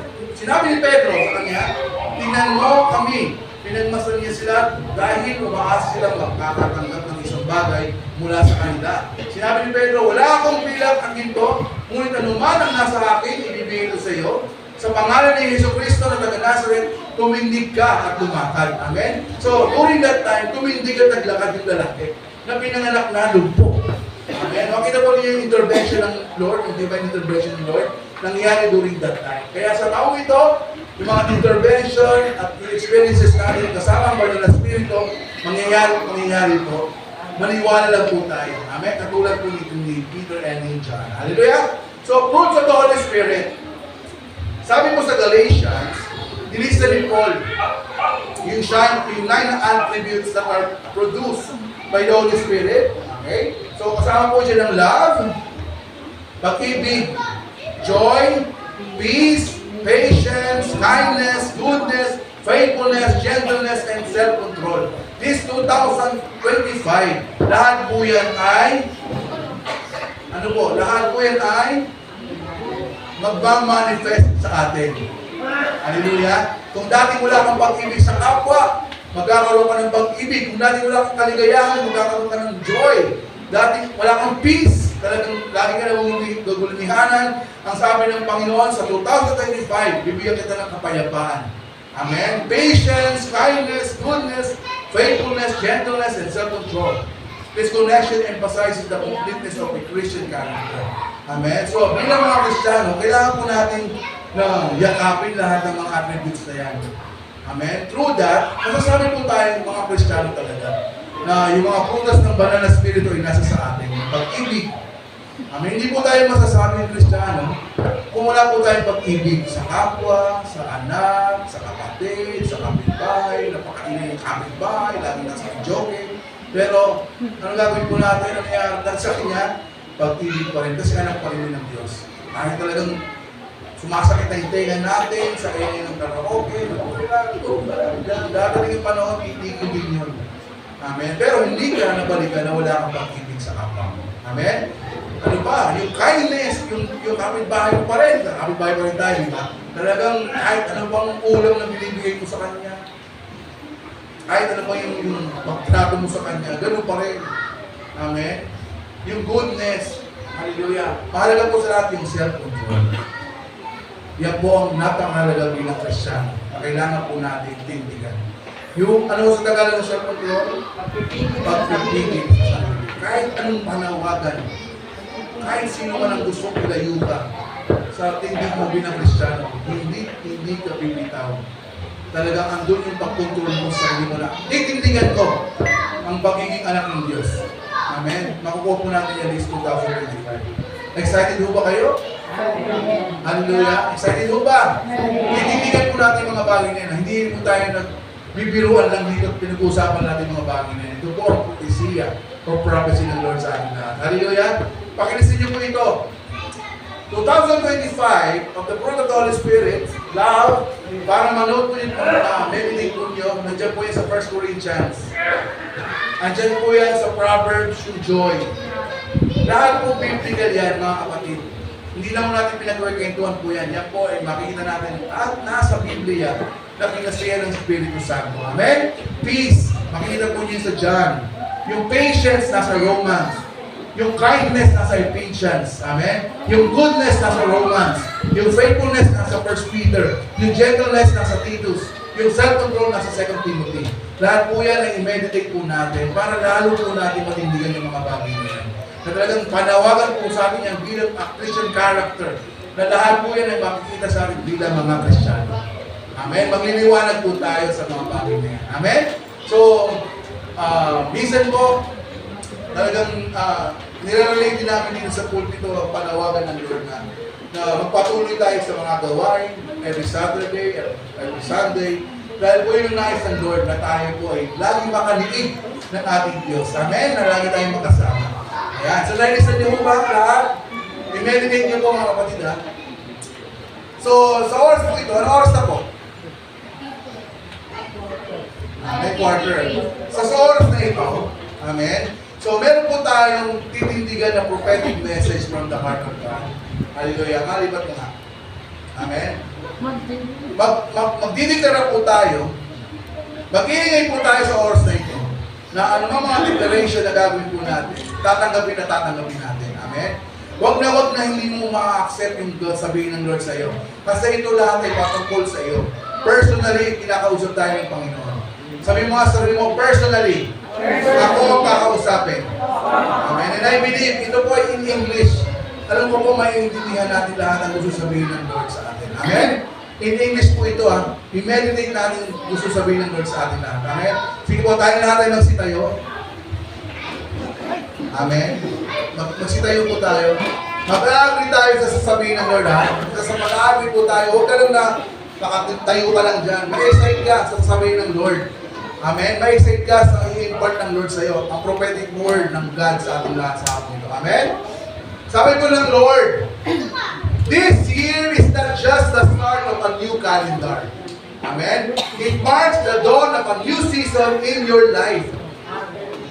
ni Pedro sa kanya, tingnan mo kami. Pinagmasdan niya sila dahil umaasa silang magkakatanggap ng isang bagay mula sa kanila. Sinabi ni Pedro, wala akong bilang ang ginto, ngunit anuman ang nasa akin, ibibigay ko sa iyo. Sa pangalan ni Yesu Cristo na taga Nazareth, tumindig ka at lumakad. Amen? So, during that time, tumindig at naglakad yung lalaki na pinanganak na lumpo. Amen? Makita po niyo yung intervention ng Lord, yung divine intervention ng Lord, nangyari during that time. Kaya sa taong ito, yung mga intervention at experiences natin kasama ang Banal na Espiritu, mangyayari po. Maniwala lang po tayo. Amen? Katulad po ni Peter and ni John. Hallelujah? So, fruits of the Holy Spirit. Sabi po sa Galatians, nilista ni Paul yung 9 attributes that are produced by the Holy Spirit. Okay? So, kasama po siya ng love, pag-ibig, joy, peace, patience, kindness, goodness, faithfulness, gentleness, and self-control. This 2025, lahat po yan ay, lahat po yan ay magmamanifest sa atin. Hallelujah! Kung dati wala kang pag-ibig sa kapwa, magkakaroon ka ng pag-ibig. Kung dati wala kang kaligayahan, magkakaroon ka ng joy. Dati wala kang peace, talagang lagi ka na gagulanihanan. Ang sabi ng Panginoon sa 2025, bibigyan kita ng kapayapaan. Amen? Patience, kindness, goodness, faithfulness, gentleness, and self-control. This connection emphasizes the completeness of a Christian character. Amen? So, bilang mga Kristiyano, kailangan po natin na yakapin lahat ng mga attributes na yan. Amen? Through that, masasabi po tayo mga Kristiyano talaga na yung mga prutas ng Banal na Espiritu ay nasa sa atin. Yung pag-ibig. Amen? Hindi po tayo masasabi ng Kristiyano kung wala po tayong pag-ibig sa kapwa, sa anak, sa kapatid, sa kapitbahay, napakainay yung kapitbahay, lagi nasa joking. Pero, ano gagawin po natin? Ano nangyari sa kanya? Pag-ibig pa rin. Kasi anak pa rin ng Diyos. Kahit talagang sumasakit na yung tenga natin sa kanya ng karaoke, dadating yung panahon, titigil din yun. Amen? Pero hindi ka nabalikan na wala kang pag-ibig sa kapwa mo. Amen? Ano ba? Yung kindness, yung kapitbahay mo pa rin. Kapitbahay pa rin tayo, di ba? Talagang kahit ano bang ulam na binibigay ko sa kanya, kahit ano ba yung pagtrato mo sa kanya, ganun pa rin. Amen? Yung goodness, hallelujah. Mahalaga po sa lahat yung self-control. Yan po ang napakahalaga bilang Kristiyano na kailangan po natin tindigan. Yung ano sa Tagalog ng self-control? Pagpipigil sa sarili. Kahit anong panawagan, kahit sino man ang gusto ilayo ka sa tindig mo bilang Kristiyano, hindi ka bibitaw. Talagang andun yung pagkontrol mo sa sarili mo na titindigan ko ang pagiging anak ng Diyos. Amen. Makukuha po natin yan this 2025. Excited ho ba kayo? Hallelujah. Excited ho ba? Titigan po natin yung mga bagay na yan. Hindi po tayo nagbibiruan lang dito at pinag-uusapan natin mga bagay na yan. Ito po ang prophecy or prophecy ng Lord sa atin lahat. Hallelujah. Pakilisin niyo po ito. 2025 of the fruit of the Holy Spirit, love, para manood po yun, meditate po nyo, nandiyan po yan sa 1 Corinthians. Nandiyan po yan sa Proverbs, yung joy. Lahat po biblical yan, mga kapatid. Hindi naman natin pinag-workentuhan po yan. Yan po ay makikita natin at nasa Biblia na kinasaya ng Espiritu Santo. Amen? Peace. Makikita po niyo sa John. Yung patience nasa Romans. Yung kindness nasa Ephesians. Amen? Yung goodness nasa Romans. Yung faithfulness nasa 1 Peter. Yung gentleness nasa Titus. Yung self-control nasa 2 Timothy. Lahat po yan ay i-meditate po natin para lalo po natin matindigan yung mga bagay na yan. Na talagang panawagan po sa atin yung bilang Christian character. Na lahat po yan ay makikita sa atin bilang mga Kristiyano. Amen? Magliliwanag po tayo sa mga bagay na yan. Amen? So, minsan po, talagang nirelate din namin dito sa pulpito ang panawagan ng Lord na magpatuloy tayo sa mga gawain every Saturday, every Sunday. Dahil po yung nais ng Lord na tayo po ay lagi makaliig ng ating Diyos. Amen? Na lagi tayong magkasama. Ayan. So, naisan niyo po ba lahat? I-meditate niyo po mga kapatid ha. So, sa oras po ito, ano oras na po? May quarter. Sa oras na ito, amen? So, meron po tayong titindigan na prophetic message from the heart of God. Hallelujah. Malibat mo nga. Amen? Magdideklara po tayo, mag-iingay po tayo sa oras na ito, na anumang mga declaration na gagawin po natin, tatanggapin natin. Amen? Huwag na hindi mo ma-accept yung sabihin ng Lord sa iyo. Kasi ito lahat ay patungkol sa iyo. Personally, kinakausap tayo ng Panginoon. Sabi mo nga sa sarili mo, personally, ako ang kakausapin. Amen. And I believe, ito po ay in English. Alam ko po, maiintindihan natin lahat ang gusto sabihin ng Lord sa atin. Amen? In English po ito ha. I-meditate natin gusto sabihin ng Lord sa atin lahat. Amen? Sige po, tayo lahat ay magsitayo. Amen? Magsitayo po tayo. Mag-agree tayo sa sasabihin ng Lord ha. Sa mag-agree po tayo. Huwag ka lang na nakatayo ka lang dyan. May-excite ka sa sasabihin ng Lord. Amen? May-excite ka sa i-impart ng Lord sa iyo. Ang prophetic word ng God sa ating lahat sa hapon ito. Amen? Sabi ko ng Lord, this year is not just the start of a new calendar. Amen? It marks the dawn of a new season in your life.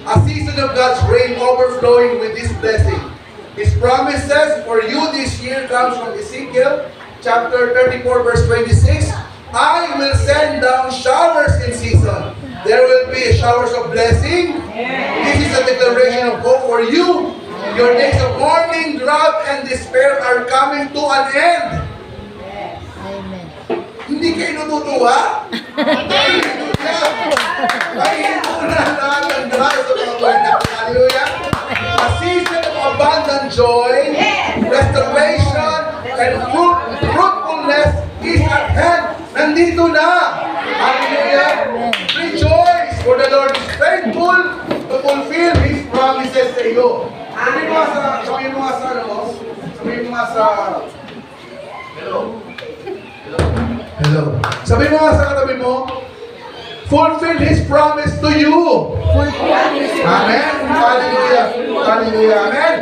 A season of God's rain overflowing with this blessing. His promises for you this year comes from Ezekiel chapter 34 verse 26. I will send down showers in season. There will be showers of blessing. This is a declaration of hope for you. Your days of mourning, drought, and despair are coming to an end. Amen. Hindi kayo natutuwa? Pahinto na lahat ng dahil sa mga word na hallelujah. A season of abundant joy, restoration, and fruitfulness is at hand. Nandito na. Hallelujah. Rejoice, for the Lord is faithful to fulfill His promises sa iyo. Sabihin mo nga sa, hello. Sabihin mo nga sa katabi mo, fulfill His promise to you. Amen. Hallelujah. Hallelujah. Amen.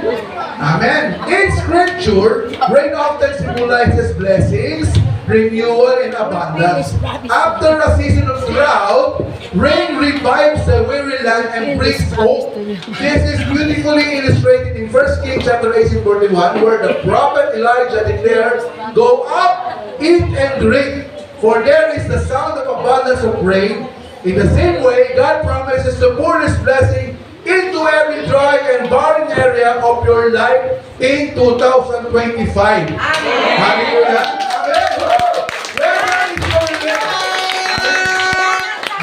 Amen. In Scripture, rain often symbolizes blessings, renewal, and abundance. After a season of drought, rain revives the weary land and brings hope. This is beautifully illustrated in 1 Kings chapter 18:41, where the prophet Elijah declares, "Go up, eat and drink, for there is the sound of abundance of rain." In the same way, God promises to pour His blessing into every dry and barren area of your life in 2025. Amen. Hallelujah. Amen.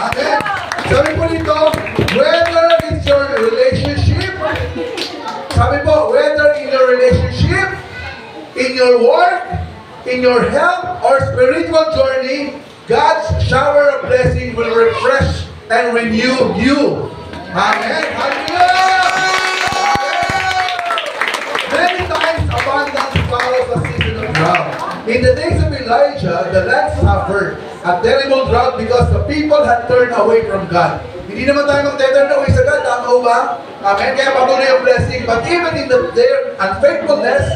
Amen. Sabi po dito, whether it's your relationship, sabi po, whether in your relationship, in your work, in your health, or spiritual journey, God's shower of blessing will refresh and renew you. Amen. Hallelujah. drought. In the days of Elijah, the land suffered a terrible drought because the people had turned away from God. Hindi naman tayo mag-turn away sa God, tama ho ba? Amen. Kaya patuloy yung blessing. But even in their unfaithfulness,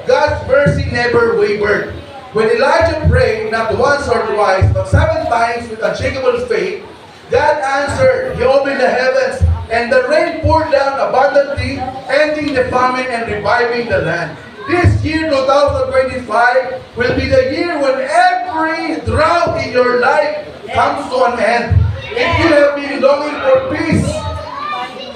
God's mercy never wavered. When Elijah prayed, not once or twice, but 7 times with unshakable faith, God answered. He opened the heavens, and the rain poured down abundantly, ending the famine and reviving the land. This year, 2025, will be the year when every drought in your life comes to an end. If you have been longing for peace,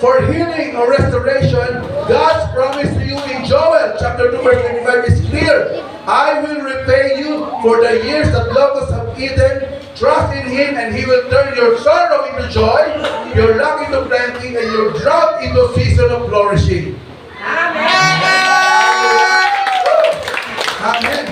for healing or restoration, God's promise to you in Joel chapter 2 verse 25 is clear. I will repay you for the years that locusts have eaten. Trust in Him and He will turn your sorrow into joy, your lack into plenty, and your drought into season of flourishing. Amen.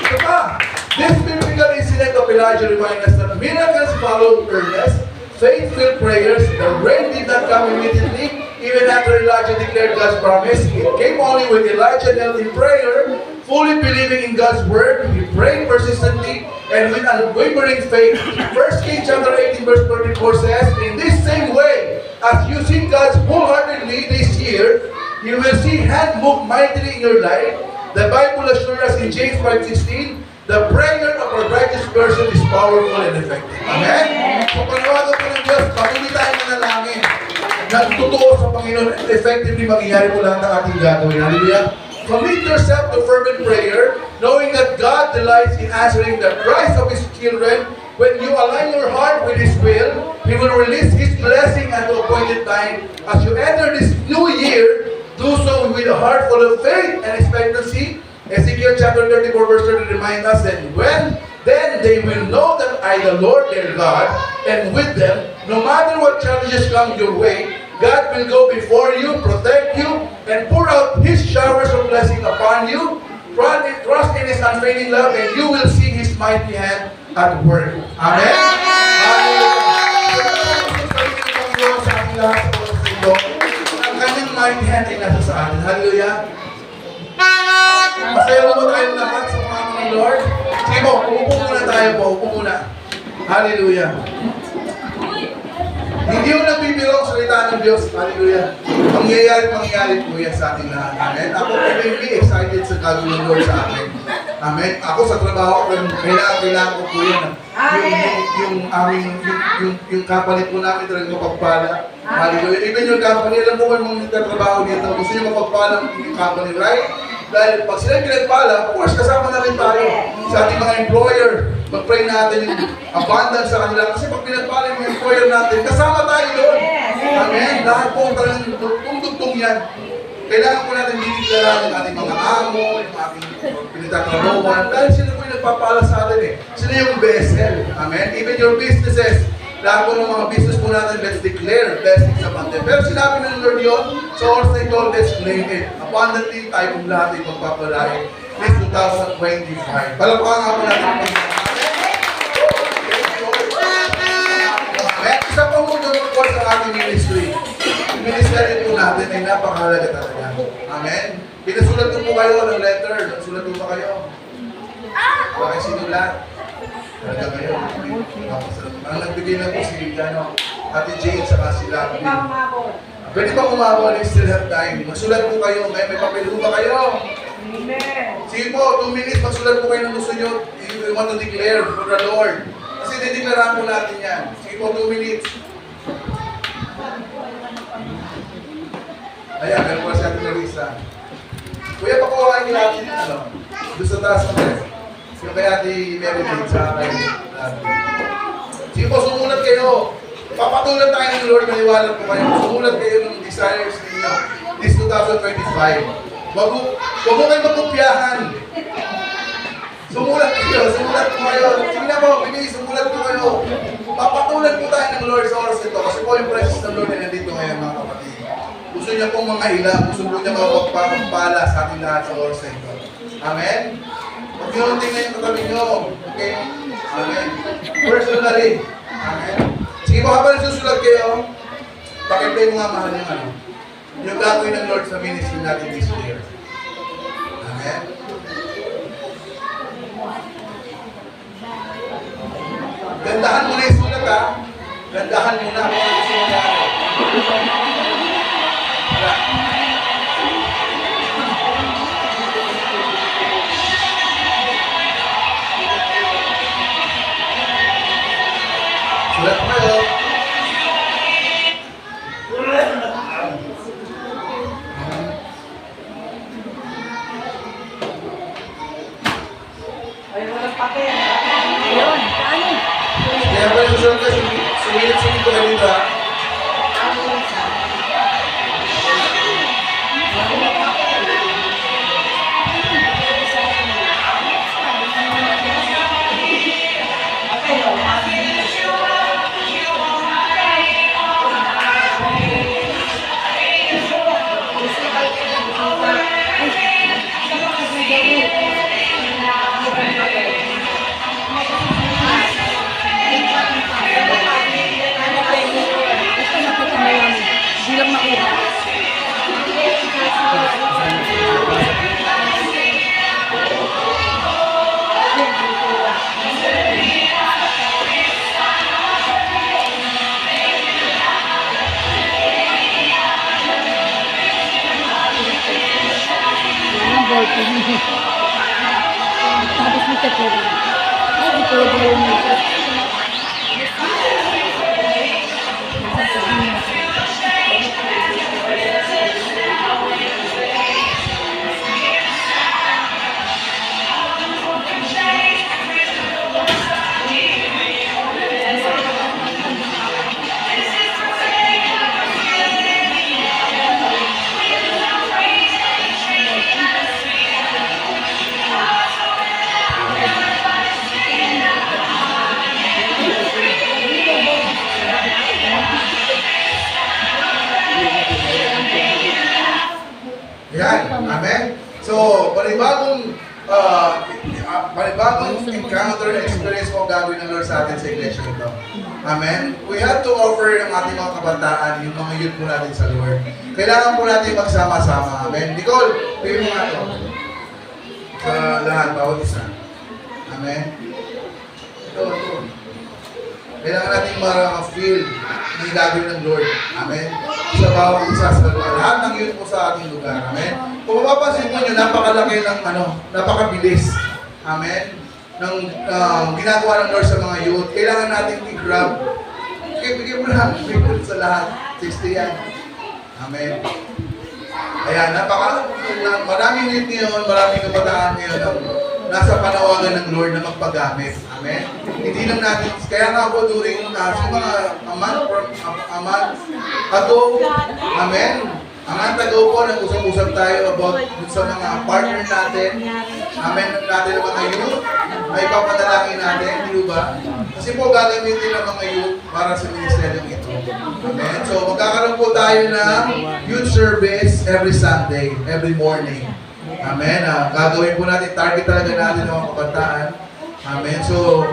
Ito pa, this biblical incident of Elijah reminds us that miracles follow earnest, faith-filled prayers. The rain did not come immediately, even after Elijah declared God's promise. It came only when Elijah knelt in prayer, fully believing in God's word. He prayed persistently and with unwavering faith. 1 Kings chapter 18 verse 34 says, in this same way, as you seek God wholeheartedly this year, you will see hand move mightily in your life. The Bible assures us in James 5:16, the prayer of a righteous person is powerful and effective. Amen? So panawagan po ng Diyos, patuloy tayo manalangin. Nagtotoo sa Panginoon at effectively mangyayari po lahat ng ating gagawin. Hallelujah? Commit yourself to fervent prayer, knowing that God delights in answering the cries of His children. When you align your heart with His will, He will release His blessing at the appointed time. As you enter this new year, do so with a heart full of faith and expectancy. Ezekiel chapter 34 verse 30 reminds us that then they will know that I, the Lord their God, and with them, no matter what challenges come your way, God will go before you, protect you, and pour out His showers of blessing upon you. Trust in His unfailing love, and you will see His mighty hand at work. Amen? Hallelujah! Ang kanyang mighty hand ay nasa sa atin. Hallelujah! Masaya mo ba tayo lahat sa mga ng Lord? Sige po, umupo muna tayo po. Upo muna. Hallelujah! Hindi mo nagbibiro ang salita ng Diyos. Hallelujah. Mangyayari po yan sa ating lahat. Amen. Ako really excited sa gagawin ng Lord sa akin. Amen. Ako sa trabaho, kailangan ko po yan. Yung kapalit po namin talagang mapagpala. Hallelujah. Even yung company, alam mo kung mga nagtatrabaho dito, gusto nyo mapagpala yung company, right? Dahil pag sila pinagpala, of course, kasama na rin tayo sa ating mga employer. Mag-pray natin yung abundance sa kanila. Kasi pag pinagpala yung employer natin, kasama tayo doon. Amen? Lahat po talagang tungtong yan. Kailangan po natin dideklara ng ating mga amo, yung ating pinagtatrabawan. Dahil sila po yung nagpapala sa atin eh. Sila yung vessel. Amen? Even your businesses, lahat po ng mga business po natin, let's declare blessings upon them. Pero sinabi ng Lord yun, so also ito, let's claim it. Abundantly, tayo kong lahat ay magpapalain this 2025. Palapakahan nga po natin. Amen. Isa pa po tungkol sa ating ministry. Yung ministry po natin ay napakahalaga talaga. Amen. Pinasulat ko po kayo ng letter. Nasulat po ba kayo? Bakit sinulat? Talaga kayo. Ang nagbigay na po si Ate Jane sa sila. Pwede ba umabot? I still have time. Magsulat po kayo. May papel po ba kayo? Sige po, 2 minutes. Magsulat po kayo ng gusto nyo. You want to declare for the Lord. Kasi dideklaraan po natin yan. Sige po, 2 minutes. Ayan, meron po si Ate Larissa. Kuya, pakuhain natin ano? Doon sa taas naman. Yung kay Ate Mary Jane sa akin. Sige po, sumulat kayo. Papatulan tayo ng Lord, maniwala po kayo. Sumulat kayo ng desires ninyo this 2025. Huwag mo kayo magkopyahan. Sumulat kayo, sumulat po kayo. Sige na po, sumulat po kayo. Papatulan po tayo ng Lord sa oras ito. Kasi po yung presence ng Lord ay nandito ngayon, mga kapatid. Gusto niya pong mga ilang, gusto po niya magpapagpala sa ating lahat sa oras ito. Amen? Huwag nyo tingnan yung katabi nyo. Okay? Amen? Personally. Amen? Sige po, habang susulat kayo, pakipay mo nga mahal yung yung gagawin ng Lord sa ministry natin this year. Amen? Gandahan mo na yung sulat ha. Gandahan mo na kung ano gusto mo na. Wala. Sulat mo yun. Yun, kaano? Kaya pa yung sulat ka, sumilip-silip ko kanito ha. Ito nakita mo yan. Hindi lang makita. Yan ang ballpen. Tapos may katulad. Ay, di ko gawin nito. Yan, amen. So, panibagong encounter and experience mo ang gagawin ng Lord sa atin sa iglesia ito. Amen. We have to offer ng ating mga kabataan, yung mga youth po natin sa Lord. Kailangan po natin magsama-sama. Amen. Nicole, pili mo nga ito. Sa lahat, bawat isa. Amen. Ito. Kailangan natin ma-feel na gagawin ng Lord. Amen. Sa bawat isa sa lugar. Lahat ng yun po sa ating lugar. Amen. Kung mapapansin mo nyo, napakalaki ng napakabilis. Amen. Ng ginagawa ng Lord sa mga youth. Kailangan natin i-grab. Bigyan mo lang. Bigyan mo sa lahat. 60 yan. Amen. Ayan, maraming youth ngayon, maraming kabataan ngayon ang nasa panawagan ng Lord na magpagamit. Amen. Hindi lang natin, kaya nga po during sa mga a month ago, amen. A month ago po, nag-usap-usap tayo about sa mga partner natin. Amen. Natin ng mga youth, ay papadalangin natin, di ba? Kasi po gagamitin ng mga youth para sa ministeryong ito. Amen. So magkakaroon po tayo ng youth service every Sunday, every morning. Amen. Gagawin po natin, target talaga natin ng mga kabataan. Amen. So,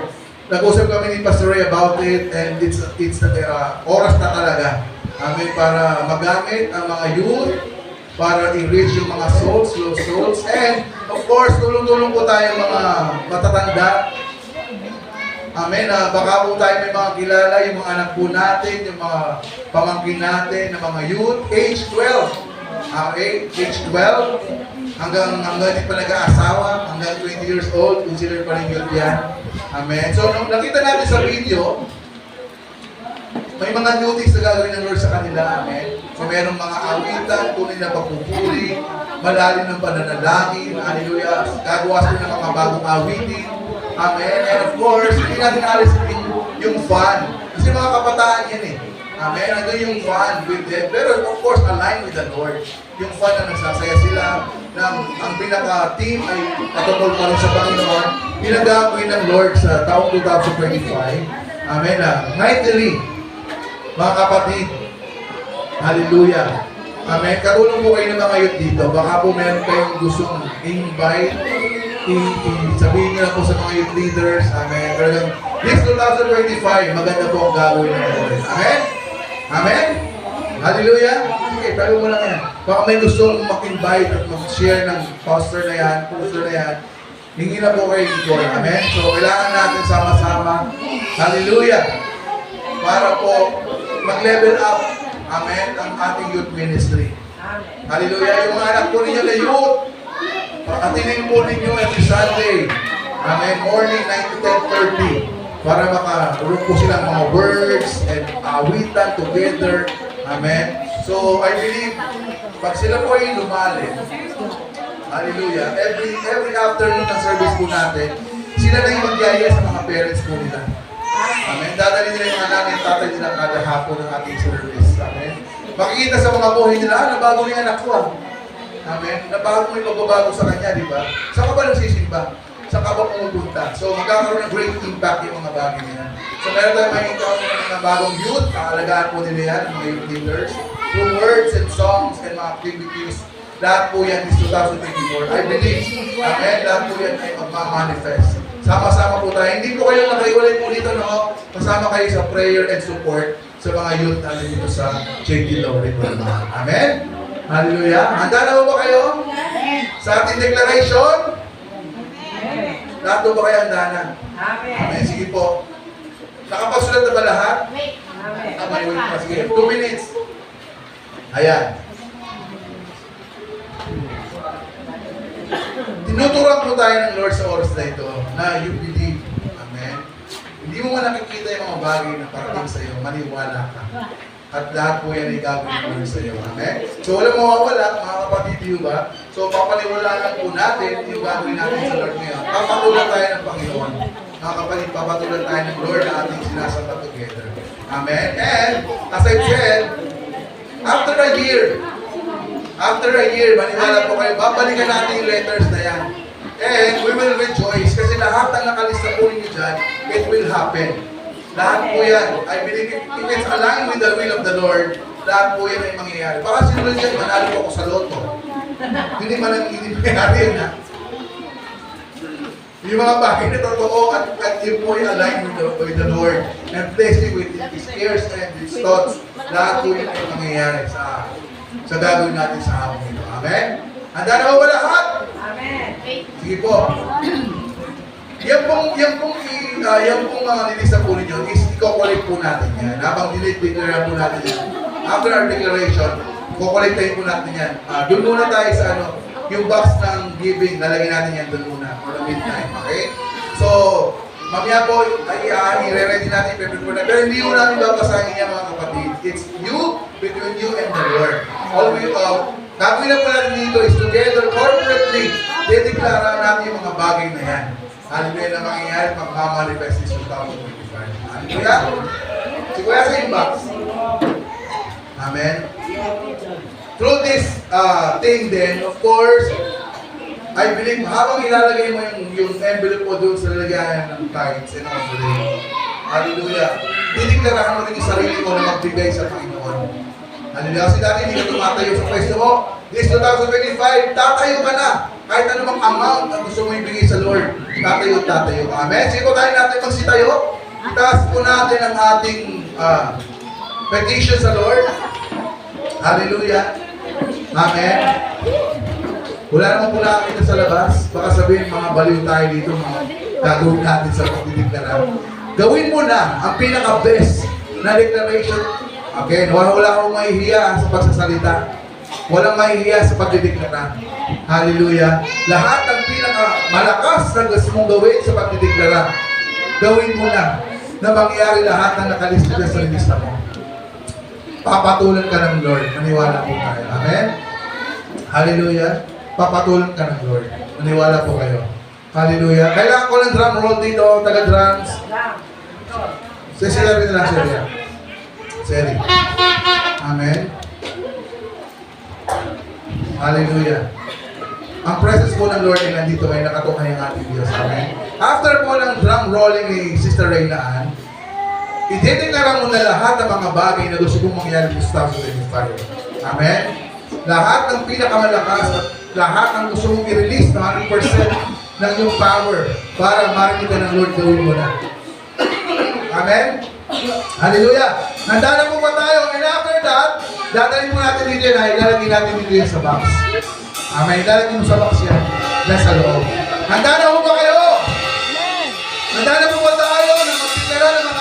nag-usap kami ni Pastor Ray about it and it's oras na talaga. Amen. Para magamit ang mga youth, para i-reach yung mga souls, lost souls. And, of course, tulong-tulong po tayo mga matatanda. Amen. Baka po tayo may mga kilala, yung mga anak po natin, yung mga pamangkin natin, ng mga youth, age 12. Okay? Age 12. Hanggang di pa nag-aasawa, hanggang 20 years old, consider pa rin yun yan. Amen. So, nung nakita natin sa video, may mga duties na gagawin ng Lord sa kanila. Amen. So, merong mga awitan, tunay na pagpupuri, malalim ng pananalangin, hallelujah, gagawa sila ng mga bagong awitin. Amen. And of course, hindi natin alisin yung fun. Kasi mga kabataan yan eh. Amen. Nandun yung fun with them. Pero of course, align with the Lord. Yung fun na nagsasaya sila, ang pinaka-team ay natutol pa rin sa Panginoon, ginagawin ng Lord sa taong 2025. Amen. Mightily, mga kapatid, hallelujah. Amen. Katulong po kayo ng mga youth dito. Baka po meron kayong gustong invite, sabihin nyo na po sa mga youth leaders. Amen. Pero this 2025, maganda po ang gagawin ng Lord. Amen. Amen. Hallelujah. Sige, tayo mo lang yan. Baka may gustong mag-invite at mag-share ng poster na yan, hingi na po kayo dito. Amen. So, kailangan natin sama-sama Hallelujah. Para po mag-level up, amen, ang ating youth ministry. Hallelujah. Yung mga anak po ninyo na youth, atinin po ninyo every Sunday. Amen. Morning, 9 to 10:30. Para makarunong po silang mga words and awitan together. Amen. So, I believe, pag sila po ay lumalim, hallelujah, every afternoon ng service po natin, sila na yung magyaya sa mga parents po nila. Amen. Dadali nila yung anak at tatay nila kada hapon ng ating service. Amen. Makikita sa mga buhay nila, nabago na yung anak ko. Amen. Nabago may pagbabago sa kanya, di ba? Saan ka ba nagsisimba? Saan ka ba pumupunta? So, magkakaroon ng great impact yung mga bagay nila. So, meron tayong makikita ng mga bagong youth. Kaalagaan po nila yan, mga youth leaders. Through words and songs and mga activities. Lahat po yan is 2024. I believe, amen, lahat po yan ay magmamanifest. Sama-sama po tayo. Hindi po kayo nakaiwalay po dito, no? Kasama kayo sa prayer and support sa mga youth natin dito sa JT Lowry. Amen? Hallelujah. Handa na po ba kayo? Sa ating declaration? Lahat po ba kayo handa na? Amen. Sige po. Nakapagsulat na ba lahat? Amen. Wait pa. Sige. 2 minutes. Ayan. Tinuturuan po tayo ng Lord sa oras na ito na you believe. Amen. Hindi mo man nakikita yung mga bagay na parating sa iyo, maniwala ka. At lahat po yan ay gagawin ng Lord sa iyo. Amen. So walang mawawala, mga kapatid, di ba? So papaniwalaan po natin yung gagawin natin sa Lord ngayon. Papatulan tayo ng Panginoon. Mga kapatid, papatulan tayo ng Lord na ating sinasamba together. Amen. And as I said, after a year, maniwala po kayo, babalikan natin yung letters na yan. And we will rejoice kasi lahat ng nakalista po ninyo dyan, it will happen. Lahat po yan. I believe if it's aligned with the will of the Lord, lahat po yan ay mangyayari. Baka sinunod yan, manalo po ako sa loto. Hindi mangyayari yun ha. Yung mga bagay na totoo at yun po ay aligned with the Lord and placing with His cares and His thoughts, lahat po yan ay mangyayari sa gagawin natin sa hapon nito. Amen? Handa na ba lahat? Amen. Sige po. Yan pong mga nilista po ninyo is i-collect po natin yan. Habang dinideclare po natin yan. After our declaration, kukolektahin po natin yan. Doon muna tayo sa yung box ng giving, lalagyan natin yan doon muna for the midnight. Okay? So, mamaya po, i-ready natin, i-prepare po natin. Pero hindi po namin babasahin yan mga kapatid. It's you, between you and the Lord. All we gagawin na po natin dito is together, corporately, dedeklara natin yung mga bagay na yan. Hallelujah na mangyayari, magmamanifest is 2025. Hallelujah. Siguro sa inbox. Amen. Through this thing then, of course, I believe habang ilalagay mo yung envelope mo doon sa lalagyan ng tithes and offering. Hallelujah. Dideklaraan mo rin yung sarili mo na magbigay sa Panginoon. Hallelujah. Kasi dati hindi ka tumatayo sa pwesto mo. This 2025, tatayo ka na. Kahit anumang amount na gusto mo ibigay sa Lord, tatayo. Amen. Sige po tayo natin magsitayo. Itaas po natin ang ating petition sa Lord. Hallelujah. Amen. Wala naman po nakakita sa labas. Baka sabihin mga baliw tayo dito, mga gagawin natin sa pagdideklara. Gawin mo na ang pinaka-best na declaration. Okay, wala akong mahihiya sa pagsasalita. Walang mahihiya sa pagdideklara. Hallelujah. Lahat ng pinaka-malakas na gusto mong gawin sa pagdideklara, gawin mo na mangyayari lahat ng nakalista sa lista mo. Papatulan ka ng Lord. Maniwala po tayo. Amen? Hallelujah. Papatulan ka ng Lord. Maniwala po kayo. Hallelujah. Kailangan ko ng drum roll dito, taga-drums. Seri na lang, Seri. Amen. Hallelujah. Ang presence po ng Lord ay nandito ay nakatunghay ang ating Diyos. Amen. After po ng drum rolling ni Sister Reyna Ann, idedeklara mo na lahat ng mga bagay na gusto kong mangyari sa 2025. Amen? Lahat ng pinakamalakas at lahat ng gusto mong i-release na 100% ng yung power para marinig ka ng Lord, gawin mo na. Amen? Hallelujah! Handa na po ba tayo? And after that, dadalhin mo natin dito na ilalagay natin dito yan sa box. Amen? Ilalagay mo sa box yan. Nasa loob. Handa na po ba kayo? Handa na po ba tayo na magtiklara ng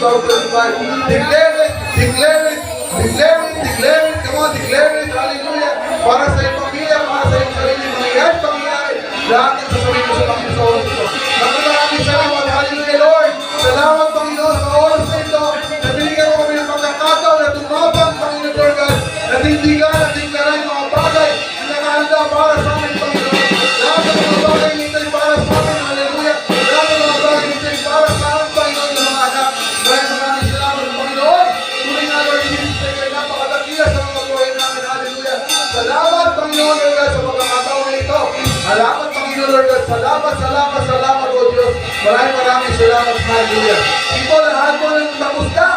2025. Declare it, declare it, declare it, declare it. Come on, declare it. Hallelujah. Para sa iyong pamilya, para sa iyong sarili, pangyayari. Lahat ng sasabihin ko sa Panginoon sa oras ito. Maraming salamat. Hallelujah, Lord. Salamat, Panginoon, sa oras na ito. Nabinigyan mo kami ng pagkakataon na tumapang, Panginoon, Lord God. Natindigan, natingkaran yung mga bagay na nakahanda para sa amin, Panginoon. Lahat ng mga bagay nito ay para sa amin. Hallelujah. Lahat ng mga bagay nito ay para sa amin, Panginoon, ng mga anak. Maraming salamat, Panginoon. Tuloy na, Lord Jesus, ay kayo napakadakila sa mga buhay namin. Hallelujah. Salamat, Panginoon, Lord God, sa pagkakataon na ito. Salamat, Panginoon, Lord God. Salamat, salamat, salamat, O Diyos. Maraming salamat. Hallelujah. Ito, lahat po ng tapos na.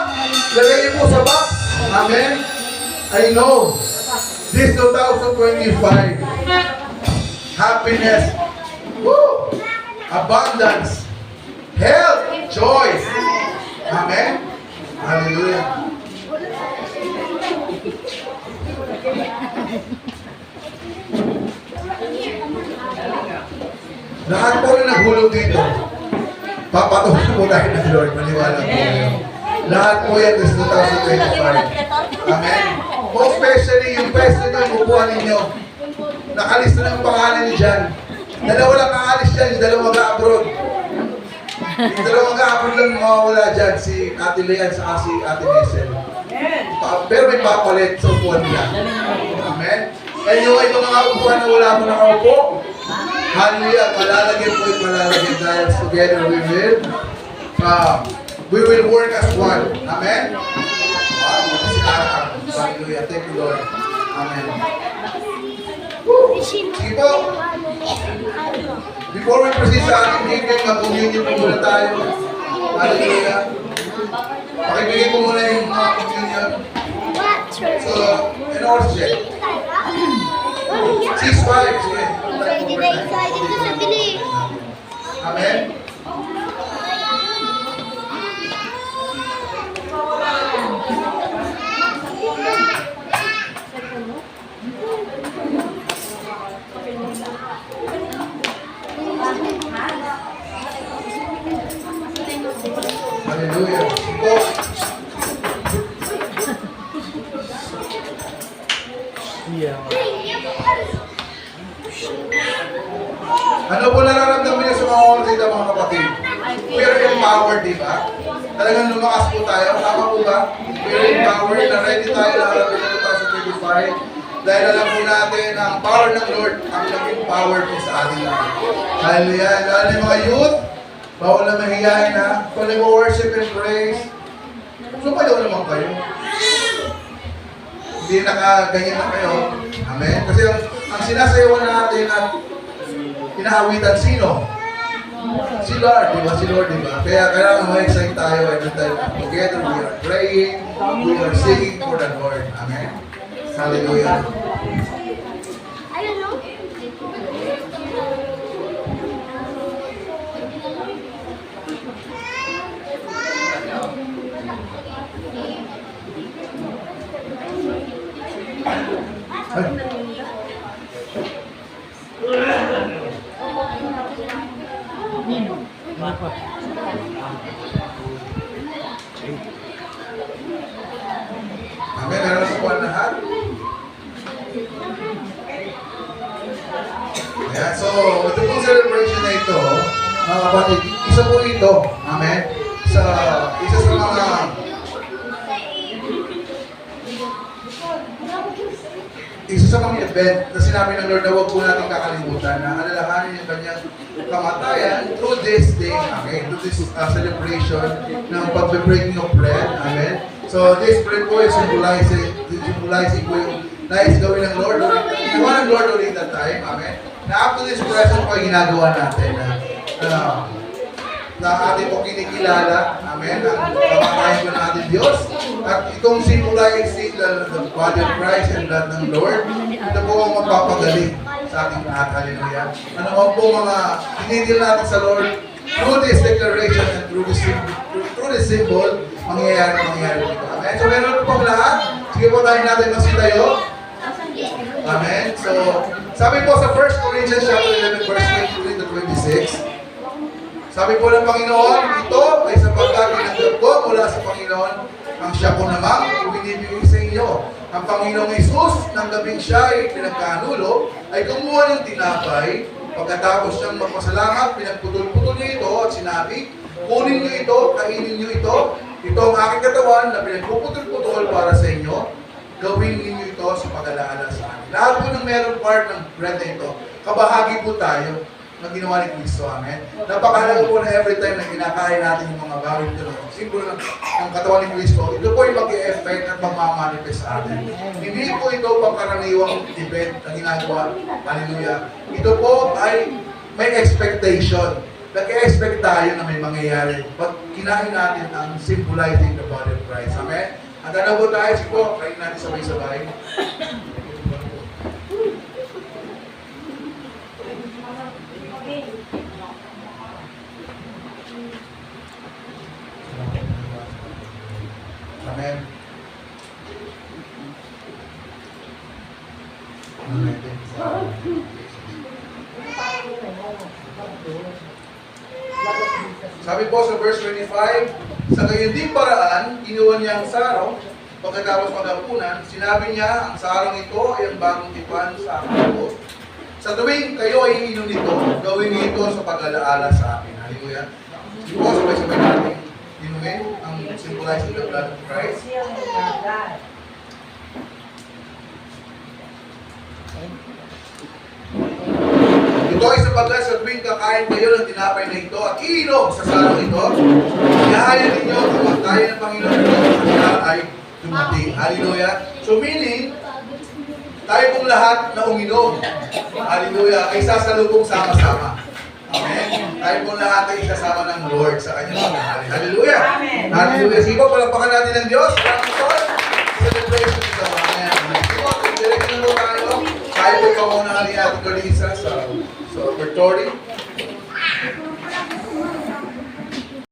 Lagay niyo po sa box. Amen. I know this 2025 happiness, woo, abundance, health, joy. Amen. Hallelujah. Lahat po na naghulog dito, papatuhin po tayo ng Lord. Maniwala po kayo. Lahat po yan this 2025. Amen. Most especially yung pwesto nyo, yung upuan ninyo. Nakalista na yung pangalan niyo dyan. Dalawa lang aalis dyan, yung dalawang mag-abroad. Yung dalawang mag-abroad lang mawawala dyan, si Ate Leanne sa si Ate Nesel. Pero may papalit sa upuan nila. Amen. And yung ibang mga upuan na wala mo nakaupo, hallelujah, malalagyan po yung malalagyan dahil together we will work as one. Amen. Hallelujah. Thank you, Lord. Amen. Sige po. Before we proceed sa ating meeting, mag-communion po muna tayo. Hallelujah. Pakibigay po muna yung mga communion. So, in order to check. 6-5. Sige. Excited ko sa bili. Amen. Hallelujah. Ito. Ano po nararamdaman niyo sa mga oras dito, mga kapatid? We are empowered, di ba? Talagang lumakas po tayo. Tama po ba? We are empowered na ready tayo na harapin na 2025. Dahil alam po natin na ang power ng Lord ang nag-empower po sa atin lahat. Hallelujah. Lalo yung mga youth, bawal na mahihayin ha. Kung nag-worship and praise, sumayaw naman kayo. Hindi nakaganyan na kayo. Amen. Kasi ang sinasayawan natin at pinaawitan sino? Si Lord, di ba? Si Lord, di ba? Kaya kailangan ma-excite tayo every time. Together, we are praying, we are singing for the Lord. Amen. Hallelujah. I don't know. Amen. Meron sa kuwan lahat. Ayan. So, ito pong celebration na ito, mga kapatid, isa po ito. Amen. Isa sa mga event na sinabi ng Lord na huwag po natin kakalimutan na alalahanin yung kanyang kamatayan through this day, okay, through this celebration ng pag-breaking of bread, amen. So this bread po is symbolizing po yung nais gawin ng Lord, ginawa ng Lord during that time, amen. Na up to this present po ay ginagawa natin na ating po kinikilala, amen, ang kamatayan po ng ating Diyos. At itong symbolizing the body of Christ and blood ng Lord, ito po ang magpapagaling sa ating lahat. Hallelujah. Ano man po mga hinidil natin sa Lord, through this declaration and through this symbol, mangyayari dito. Amen. So meron po lahat. Sige po tayo natin masitayo. Amen. So, sabi po sa 1 Corinthians chapter 11, verse 23 to 26, sabi po ng Panginoon, ito ay sapagkat ko mula sa Panginoon, ang siya ko namang ibinibigay sa inyo. Ang Panginoong Isus, ng gabing siya ay pinagkanulo, ay kumuha ng tinapay. Pagkatapos siyang magpasalamat, pinagputol-putol niya ito at sinabi, kunin niyo ito, kainin niyo ito. Ito ang aking katawan na pinagpuputol-putol para sa inyo. Gawin ninyo ito sa pag-alaala sa akin. Lahat po ng meron part ng bread na ito, kabahagi po tayo na ginawa ni Kristo. Amen. Napakahalaga po na every time na kinakain natin yung mga bagay ito, simbolo ng katawan ni Kristo, ito po yung mag-e-effect at magmamanifest sa atin. Hindi po ito pangkaraniwang event na ginagawa. Hallelujah. Ito po ay may expectation. Nag-e-expect tayo na may mangyayari. Pag kinain natin ang symbolizing the body of Christ. Amen. At ano po tayo? Sige po, kain natin sabay-sabay. Amen. Amen. Sabi po sa verse 25, sa gayon din paraan, kinuha niya ang sarong, pagkatapos maghapunan, sinabi niya, ang sarong ito ay ang bagong tipan sa aking dugo. Sa tuwing kayo ay iinom nito, gawin niyo ito sa pag-alaala sa akin. Hallelujah. Sige po, sabay-sabay natin inumin ang symbolizing the blood of Christ. Ito ay sapagkat sa tuwing kakain kayo ng tinapay na ito at iinom sa sarong ito, iahayan ninyo ang kamatayan ng Panginoon ito at siya ay dumating. Hallelujah. So meaning, tayo pong lahat na uminom, hallelujah, ay sasalubong sama-sama. Amen. Tayo pong lahat ay isasama ng Lord sa kanyang pagkakali. Hallelujah. Amen. Hallelujah. Sige po, palakpakan natin ng Diyos. Maraming Lord. Celebration ito. Amen. Sige po, direct na po tayo. Tayo po ikaw muna ni Ate Carissa sa offertory.